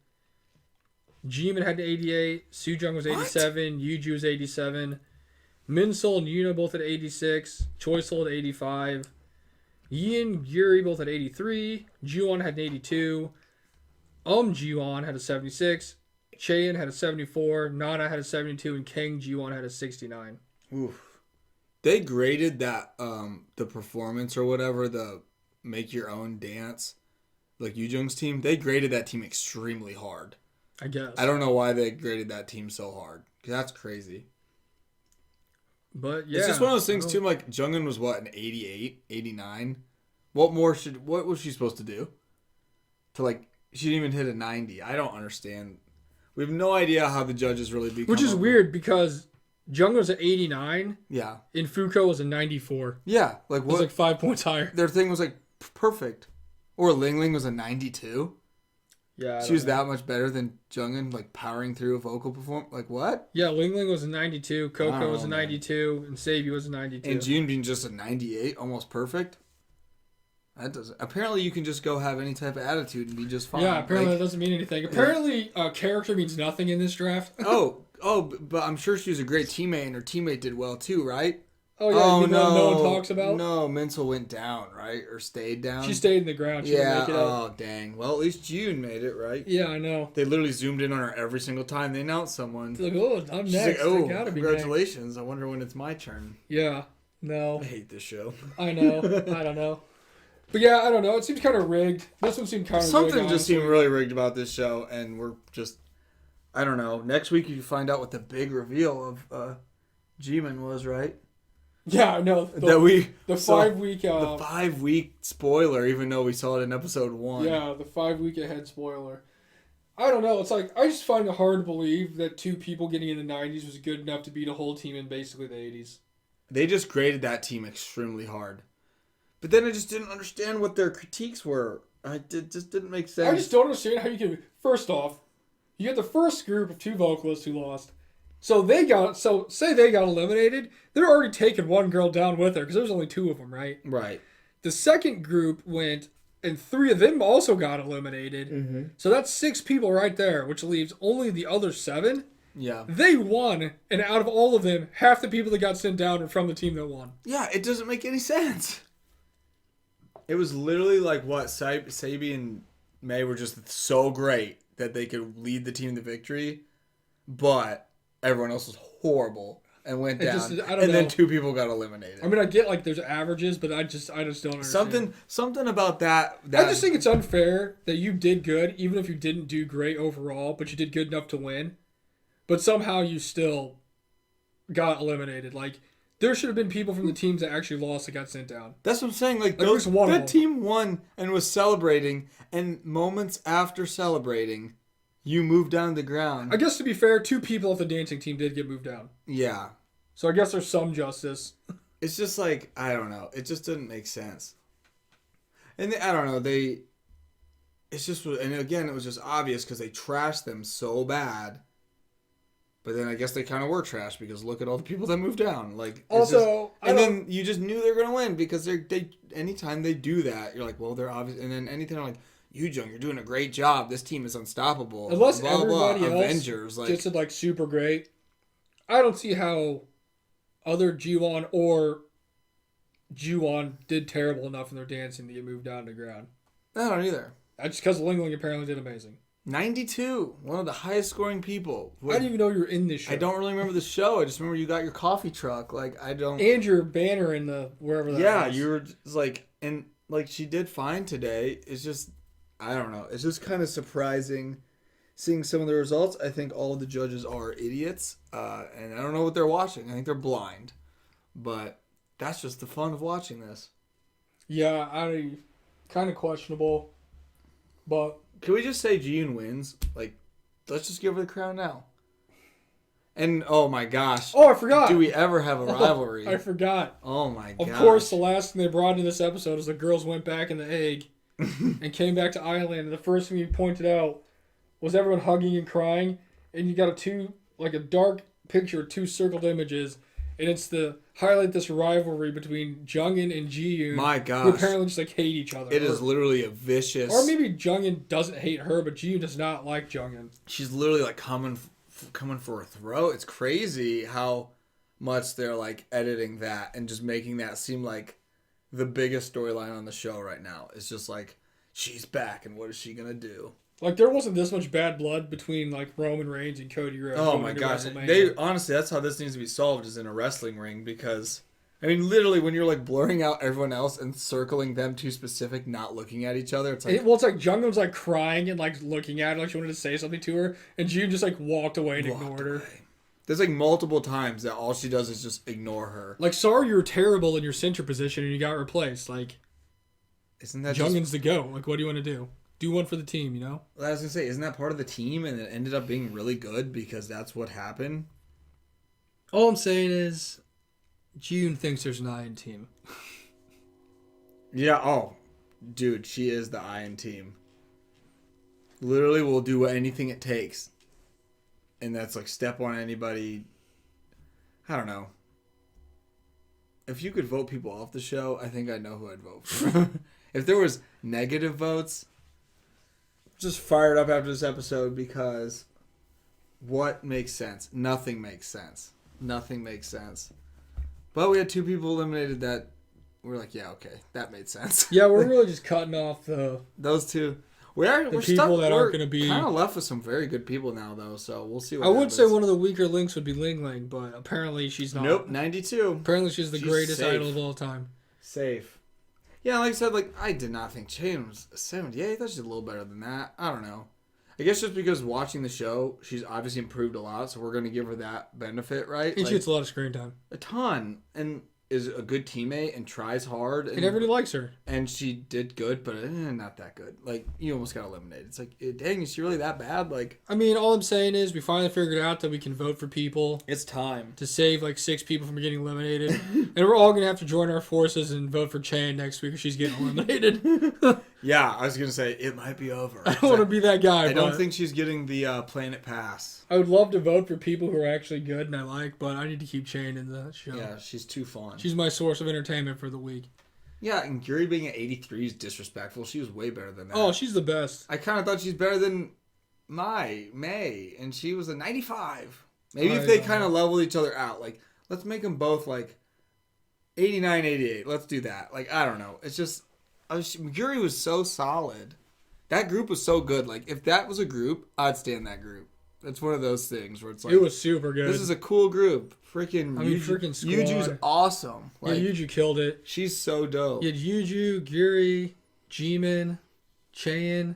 Jimin had an 88. Sujung was 87. Yuju was 87. Minsol and Yuna both at 86. Choiseol at 85. Yin, Yuri both at 83. Juwon had an 82. Jiwon had a 76. Cheon had a 74. Nana had a 72. And Kang Jiwon had a 69. Oof. They graded that, the performance or whatever, the make your own dance, like Yujung's team, they graded that team extremely hard. I guess. I don't know why they graded that team so hard. That's crazy. But yeah. It's just one of those things too, like Jungin was what, an 88, 89? What was she supposed to do? She didn't even hit a 90. I don't understand. We have no idea how the judges really become. Which is weird because Jungin was at 89. Yeah. And Fuko was a 94. Yeah. Like what? It was like 5 points higher. Their thing was like perfect. Or Ling Ling was a 92. Yeah. She was that much better than Jungin, like powering through a vocal performance. Like what? Yeah, Ling Ling was a 92. Coco was a 92. And Sabi was a 92. And June being just a 98, almost perfect. That doesn't. Apparently, you can just go have any type of attitude and be just fine. Yeah, apparently that doesn't mean anything. Apparently, character means nothing in this draft. But I'm sure she was a great teammate, and her teammate did well too, right? Oh yeah, no one talks about. No, Mental went down, right, or stayed down. She stayed in the ground. She didn't make it up. Dang. Well, at least June made it, right? Yeah, I know. They literally zoomed in on her every single time they announced someone. It's like, oh, I'm next. She's like, gotta be congratulations! Next. I wonder when it's my turn. Yeah. No. I hate this show. I know. I don't know. But yeah, I don't know. It seems kind of rigged. This one seemed kind of rigged. Something just seemed really rigged about this show, and we're just, I don't know. Next week you find out what the big reveal of G-Man was, right? Yeah, I know. The 5 week... the 5 week spoiler, even though we saw it in episode 1. Yeah, the 5 week ahead spoiler. I don't know. It's like, I just find it hard to believe that 2 people getting in the 90s was good enough to beat a whole team in basically the 80s. They just graded that team extremely hard. But then I just didn't understand what their critiques were. It just didn't make sense. I just don't understand how you can... First off, you get the first group of 2 vocalists who lost. So say they got eliminated, they're already taking one girl down with her because there's only 2 of them, right? Right. The second group went, and 3 of them also got eliminated. Mm-hmm. So that's 6 people right there, which leaves only the other 7. Yeah. They won, and out of all of them, half the people that got sent down are from the team that won. Yeah, it doesn't make any sense. It was literally like what Sabi and May were just so great that they could lead the team to victory, but everyone else was horrible and went down. Then 2 people got eliminated. I mean, I get like there's averages, but I just don't understand. Something about that. I just think it's unfair that you did good, even if you didn't do great overall, but you did good enough to win. But somehow you still got eliminated. Like, there should have been people from the teams that actually lost that got sent down. That's what I'm saying. Like that team won and was celebrating, and moments after celebrating, you moved down to the ground. I guess to be fair, 2 people off the dancing team did get moved down. Yeah. So I guess there's some justice. It's just like, I don't know. It just didn't make sense. And I don't know. It's just, and again, it was just obvious because they trashed them so bad. But then I guess they kind of were trash because look at all the people that moved down. Like also, then you just knew they were gonna win because they anytime they do that, you're like, well, they're obvious. And then anything like, Yujung, you're doing a great job. This team is unstoppable. Unless blah, everybody blah, else Avengers, just did like super great, I don't see how other G1 or G1 did terrible enough in their dancing to get moved down to the ground. I don't either. That's just because Ling Ling apparently did amazing. 92, one of the highest scoring people. I didn't even know you were in this show. I don't really remember the show. I just remember you got your coffee truck. Like, I don't. And your banner in the wherever that was. Yeah, you were just like, and like she did fine today. It's just, I don't know. It's just kind of surprising seeing some of the results. I think all of the judges are idiots, and I don't know what they're watching. I think they're blind, but that's just the fun of watching this. Yeah, I kind of questionable, but Can we just say Jiyoon wins? Like, let's just give her the crown now. And oh my gosh. oh, I forgot. Do we ever have a rivalry? I forgot. Oh my gosh. Of course, the last thing they brought into this episode is the girls went back in the egg and came back to I-LAND. And the first thing you pointed out was everyone hugging and crying, and you got a dark picture of two circled images, and it's to highlight this rivalry between Jungin and Jiyoon. My gosh. Who apparently just hate each other. It is literally a vicious. Or maybe Jungin doesn't hate her, but Jiyoon does not like Jungin. She's literally coming for her throat. It's crazy how much they're editing that and just making that seem like the biggest storyline on the show right now. It's just she's back and what is she gonna do? There wasn't this much bad blood between Roman Reigns and Cody Rhodes. Oh my gosh! Honestly, that's how this needs to be solved, is in a wrestling ring, because I mean, literally, when you're blurring out everyone else and circling them to specific, not looking at each other, it's Jungin was crying and looking at her she wanted to say something to her, and June just walked away and ignored her. There's multiple times that all she does is just ignore her. Sorry, you were terrible in your center position and you got replaced. Isn't that Jungin's the go? What do you want to do? Do one for the team, you know? I was gonna say, isn't that part of the team, and it ended up being really good because that's what happened? All I'm saying is, June thinks there's an I-LAND team. Yeah. Oh, dude, she is the I-LAND team. Literally, will do anything it takes, and that's step on anybody. I don't know. If you could vote people off the show, I think I know who I'd vote for. If there was negative votes. Just fired up after this episode because what makes sense? Nothing makes sense. Nothing makes sense. But we had two people eliminated that we're yeah, okay, that made sense. Yeah, we're really just cutting off those two. We're people stuck, that aren't going to be kind of left with some very good people now, though. So we'll see what I would happens. say one of the weaker links would be Ling Ling, but apparently she's not. Nope, 92. Apparently she's the greatest safe. idol of all time. Safe. Yeah, like I said, I did not think Chain was a 78. I thought she's a little better than that. I don't know. I guess just because watching the show, she's obviously improved a lot, so we're going to give her that benefit, right? And she gets a lot of screen time. A ton. And is a good teammate and tries hard. And everybody likes her. And she did good, but not that good. You almost got eliminated. It's dang, is she really that bad? I mean, all I'm saying is we finally figured out that we can vote for people. It's time. To save 6 people from getting eliminated. And we're all going to have to join our forces and vote for Chan next week if she's getting eliminated. Yeah, I was going to say, it might be over. I don't want to be that guy. I don't think she's getting the Planet Pass. I would love to vote for people who are actually good and I like, but I need to keep Chan in the show. Yeah, she's too fun. She's my source of entertainment for the week. Yeah, and Guri being at 83 is disrespectful. She was way better than that. Oh, she's the best. I kind of thought she's better than May, and she was a 95. Maybe if they kind of leveled each other out. Let's make them both 89, 88. Let's do that. I don't know. It's just, Guri was so solid. That group was so good. If that was a group, I'd stand that group. It's one of those things where it's it was super good. This is a cool group. Freaking squad. Yuju's awesome. Yeah, Yuju killed it. She's so dope. You had Yuju, Guri, Jimin, Chaein.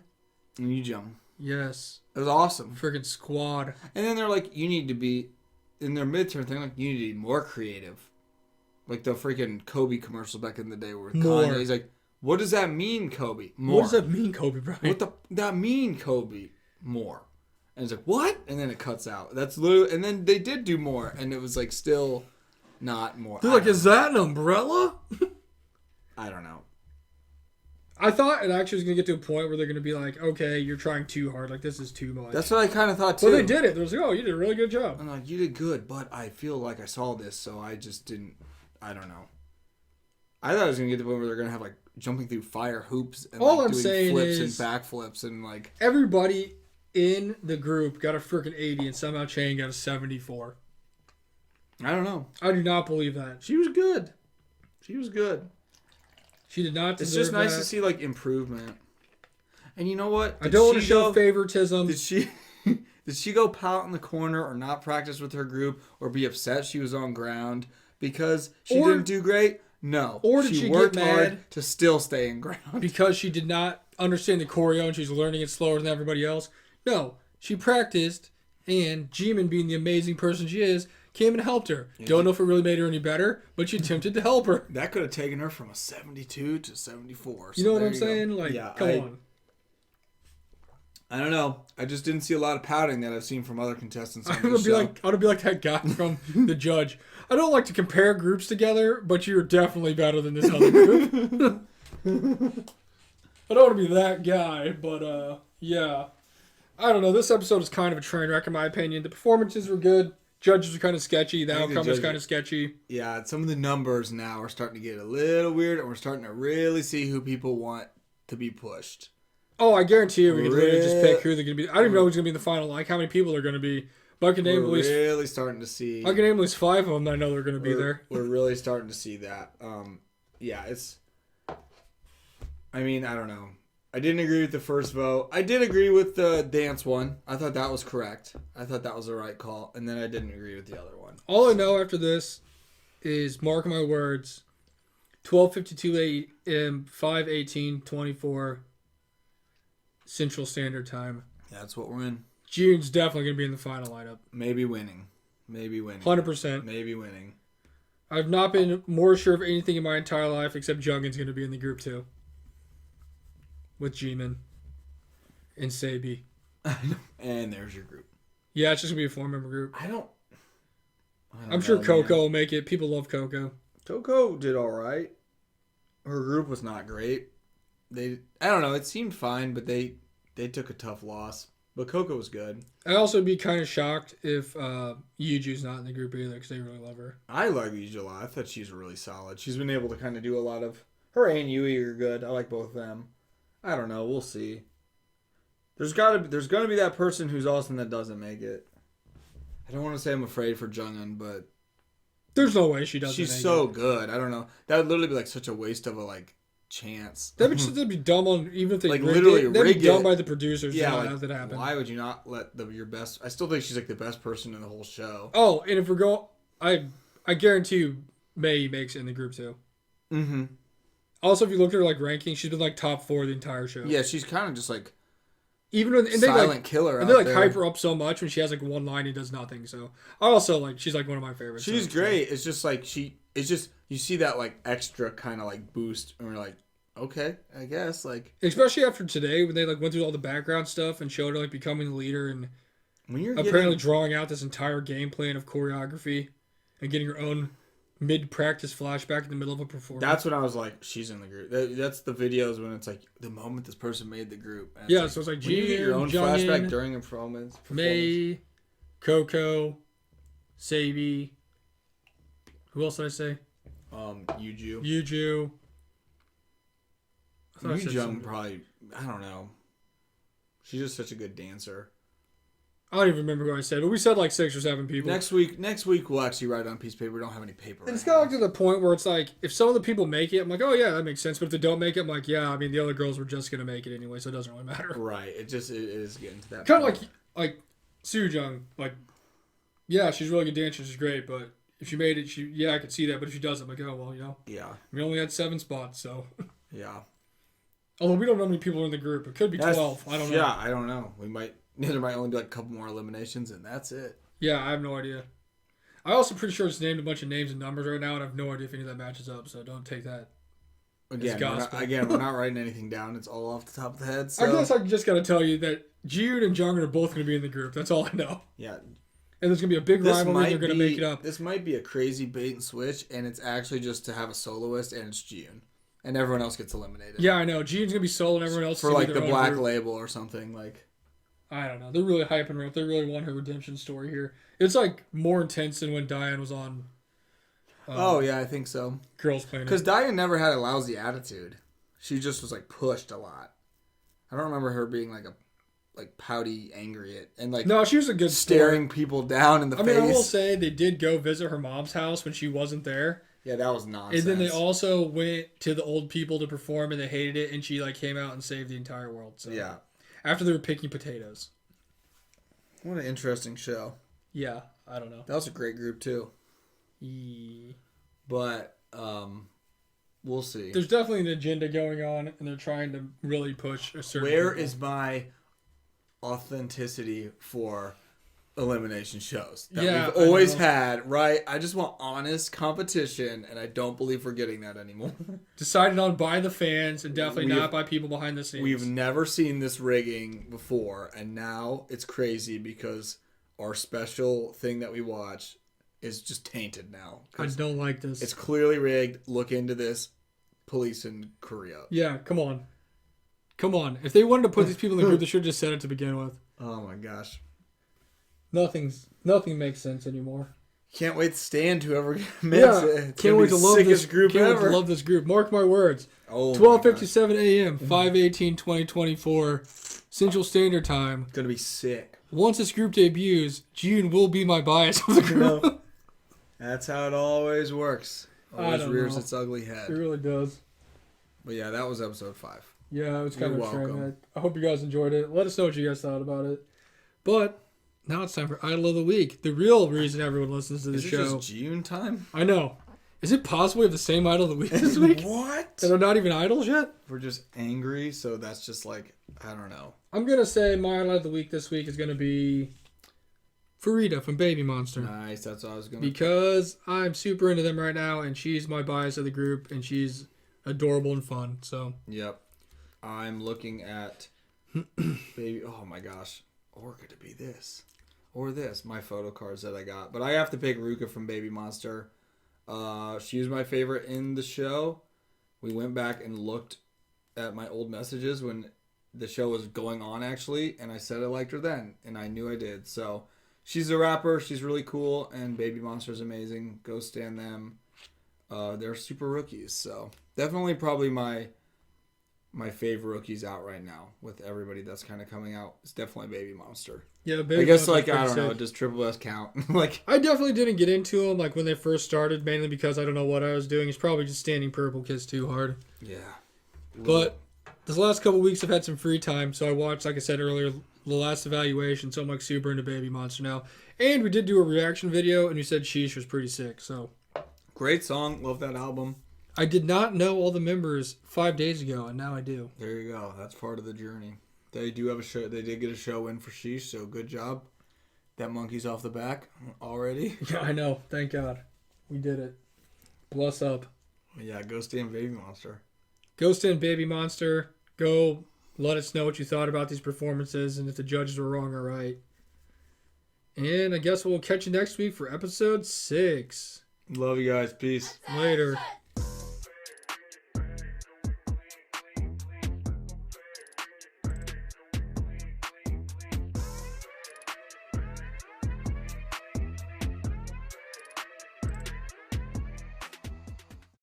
And Yujung. Yes. It was awesome. Freaking squad. And then they're you need to be, in their midterm thing, you need to be more creative. The freaking Kobe commercial back in the day where Kanye, he's what does that mean, Kobe? More. What does that mean, Kobe, Brian? What that mean, Kobe? More. And it's what? And then it cuts out. That's literally, and then they did do more, and it was still not more. They're is that an umbrella? I don't know. I thought it actually was going to get to a point where they're going to be okay, you're trying too hard. This is too much. That's what I kind of thought, too. Well, they did it. They was oh, you did a really good job. I'm you did good, but I feel like I saw this, so I just didn't, I don't know. I thought it was going to get to the point where they're going to have, jumping through fire hoops and, all I'm doing saying flips is, and backflips and, everybody in the group got a freaking 80 and somehow Chain got a 74. I don't know. I do not believe that. She was good. She was good. She did not deserve It's just nice that. to see, improvement. And you know what? I don't want to show favoritism. Did she go pout in the corner or not practice with her group or be upset she was on ground because she didn't do great? No. Or did she worked get mad hard to still stay in ground? Because she did not understand the choreo and she's learning it slower than everybody else? No. She practiced, and Jimin, being the amazing person she is, came and helped her. Yeah, Don't know if it really made her any better, but she attempted to help her. That could have taken her from a 72 to 74. So you know what I'm saying? Like, come on. I don't know. I just didn't see a lot of pouting that I've seen from other contestants on I'm gonna be like that guy from The Judge. I don't like to compare groups together, but you're definitely better than this other group. I don't want to be that guy, but yeah. I don't know. This episode is kind of a train wreck in my opinion. The performances were good. Judges are kind of sketchy. The outcome is kind of sketchy. Yeah, some of the numbers now are starting to get a little weird, and we're starting to really see who people want to be pushed. Oh, I guarantee you we can literally just pick who they're going to be. I don't even know who's going to be in the final, like how many people are going to be. But I can name at least... really starting to see... I can name at least 5 of them that I know they're going to be there. We're really starting to see that. Yeah, it's... I mean, I don't know. I didn't agree with the first vote. I did agree with the dance one. I thought that was correct. I thought that was the right call. And then I didn't agree with the other one. All I know after this is, mark my words, 12:52 a.m., 5:18:24 Central Standard Time. That's what we're in. June's definitely going to be in the final lineup. Maybe winning. 100%. Maybe winning. I've not been more sure of anything in my entire life except Jungin's going to be in the group too. With G-Man and Sabi. And there's your group. Yeah, it's just going to be a 4-member group. I'm sure know, Coco man. will make it. People love Coco. Coco did all right. Her group was not great. I don't know. It seemed fine, but they took a tough loss. But Coco was good. I'd also be kind of shocked if Yuju's not in the group either because they really love her. I like Yuju a lot. I thought she's really solid. She's been able to kind of do a lot of... Her and Yui are good. I like both of them. I don't know. We'll see. There's going to be that person who's awesome that doesn't make it. I don't want to say I'm afraid for Jungin, but... There's no way she doesn't. She's so good. I don't know. That would literally be like such a waste of a chance. That'd be dumb on even if they literally that'd be dumb by the producers. Yeah, to not have that happen. Why would you not let your best? I still think she's the best person in the whole show. Oh, and if we're going, I guarantee you, May makes it in the group too. Mm-hmm. Also, if you look at her ranking, she's been top 4 the entire show. Yeah, she's kind of just even when silent killer. And they hype her up so much when she has one line and does nothing. So I also she's one of my favorites. She's great. It's just it's just you see that extra kind of boost, and we're okay, I guess especially after today when they went through all the background stuff and showed her becoming the leader and when you're apparently drawing out this entire game plan of choreography and getting her own mid-practice flashback in the middle of a performance. That's when I was she's in the group. That's the videos when it's the moment this person made the group. And yeah, so it's when you get your own flashback during a performance. May, Coco, Sabi. Who else did I say? Yuju. Yuju probably, I don't know. She's just such a good dancer. I don't even remember who I said, but we said 6 or 7 people. Next week we'll actually write it on a piece of paper. We don't have any paper. And it's kind of to the point where it's if some of the people make it, I'm oh yeah, that makes sense. But if they don't make it, I'm yeah, I mean the other girls were just gonna make it anyway, so it doesn't really matter. Right. It is getting to that. Kind of like Soo-jung, yeah, she's a really good dancer, she's great, but if she made it, I could see that. But if she doesn't, I'm oh well, Yeah. We only had 7 spots, so. Yeah. Although we don't know how many people are in the group, it could be 12. I don't know. Yeah, I don't know. There might only be a couple more eliminations, and that's it. Yeah, I have no idea. I also pretty sure it's named a bunch of names and numbers right now, and I have no idea if any of that matches up, so don't take that. Again, we're not writing anything down. It's all off the top of the head. So. I guess I just got to tell you that Jiyoon and Jungin are both going to be in the group. That's all I know. Yeah. And there's going to be a big rivalry. They're going to make it up. This might be a crazy bait and switch, and it's actually just to have a soloist, and it's Jiyoon. And everyone else gets eliminated. Yeah, I know. Jiyoon's going to be solo, and everyone else is for the black label or something. I don't know. They're really hyping her up. They really want her redemption story here. It's more intense than when Diane was on. Oh yeah, I think so. Girls Planet. Because Diane never had a lousy attitude. She just was pushed a lot. I don't remember her being pouty, angry and no, she was a good staring people down in the face. I will say they did go visit her mom's house when she wasn't there. Yeah, that was nonsense. And then they also went to the old people to perform, and they hated it, and she came out and saved the entire world. So yeah. After they were picking potatoes. What an interesting show. Yeah, I don't know. That was a great group too. But we'll see. There's definitely an agenda going on, and they're trying to really push a certain. Where is my authenticity for elimination shows that Yeah, we've always had, right? I just want honest competition, and I don't believe we're getting that anymore. Decided on by the fans and definitely not by people behind the scenes. We've never seen this rigging before, and now it's crazy because our special thing that we watch is just tainted now. I don't like this. It's clearly rigged. Look into this. Police in Korea. Yeah, come on. Come on. If they wanted to put these people in the group, they should have just said it to begin with. Oh my gosh. Nothing makes sense anymore. Can't wait to stand whoever makes it. It's can't wait to love this group can't ever. Wait to love this group. Mark my words. Oh, 12:57 a.m. 5/18/2024 Central Standard Time. It's gonna be sick. Once this group debuts, June will be my bias of the group. That's how it always works. Always rears its ugly head. It really does. But yeah, that was episode 5. Yeah, it was kind of a train. welcome. I hope you guys enjoyed it. Let us know what you guys thought about it. But now it's time for Idol of the Week. The real reason everyone listens to the show. Is it just June time? I know. Is it possible we have the same Idol of the Week this week? What? That are not even idols yet? We're just angry, so that's just like, I don't know. I'm going to say my Idol of the Week this week is going to be Farida from Baby Monster. Nice, that's what I was going to... Because I'm super into them right now, and she's my bias of the group, and she's adorable and fun, so... Yep. I'm looking at Baby... Oh my gosh. Or could it be this? Or this. My photo cards that I got. But I have to pick Ruka from Baby Monster. She was my favorite in the show. We went back and looked at my old messages when the show was going on, actually, and I said I liked her then, and I knew I did. So she's a rapper. She's really cool, and Baby Monster's amazing. Go stand them. They're super rookies, so definitely probably my favorite rookies out right now with everybody that's kind of coming out. It's definitely Baby Monster. Yeah, Baby I guess, Monster's I don't pretty know, sick. does Triple S count? Like, I definitely didn't get into them like when they first started, mainly because I don't know what I was doing. It's probably just standing Purple Kiss too hard. yeah. But this last couple weeks I've had some free time, so I watched, like I said earlier, the last evaluation, so I'm like super into Baby Monster now. And we did do a reaction video, and we said Sheesh was pretty sick, so. Great song. Love that album. I did not know all the members 5 days ago, and now I do. There you go. That's part of the journey. They do have a show. They did get a show in for Sheesh, so good job. That monkey's off the back already. Yeah, I know. Thank God. We did it. Bless up. Yeah, go stand Baby Monster. Go stand Baby Monster. Go let us know what you thought about these performances and if the judges were wrong or right. And I guess we'll catch you next week for episode 6. Love you guys. Peace. Later.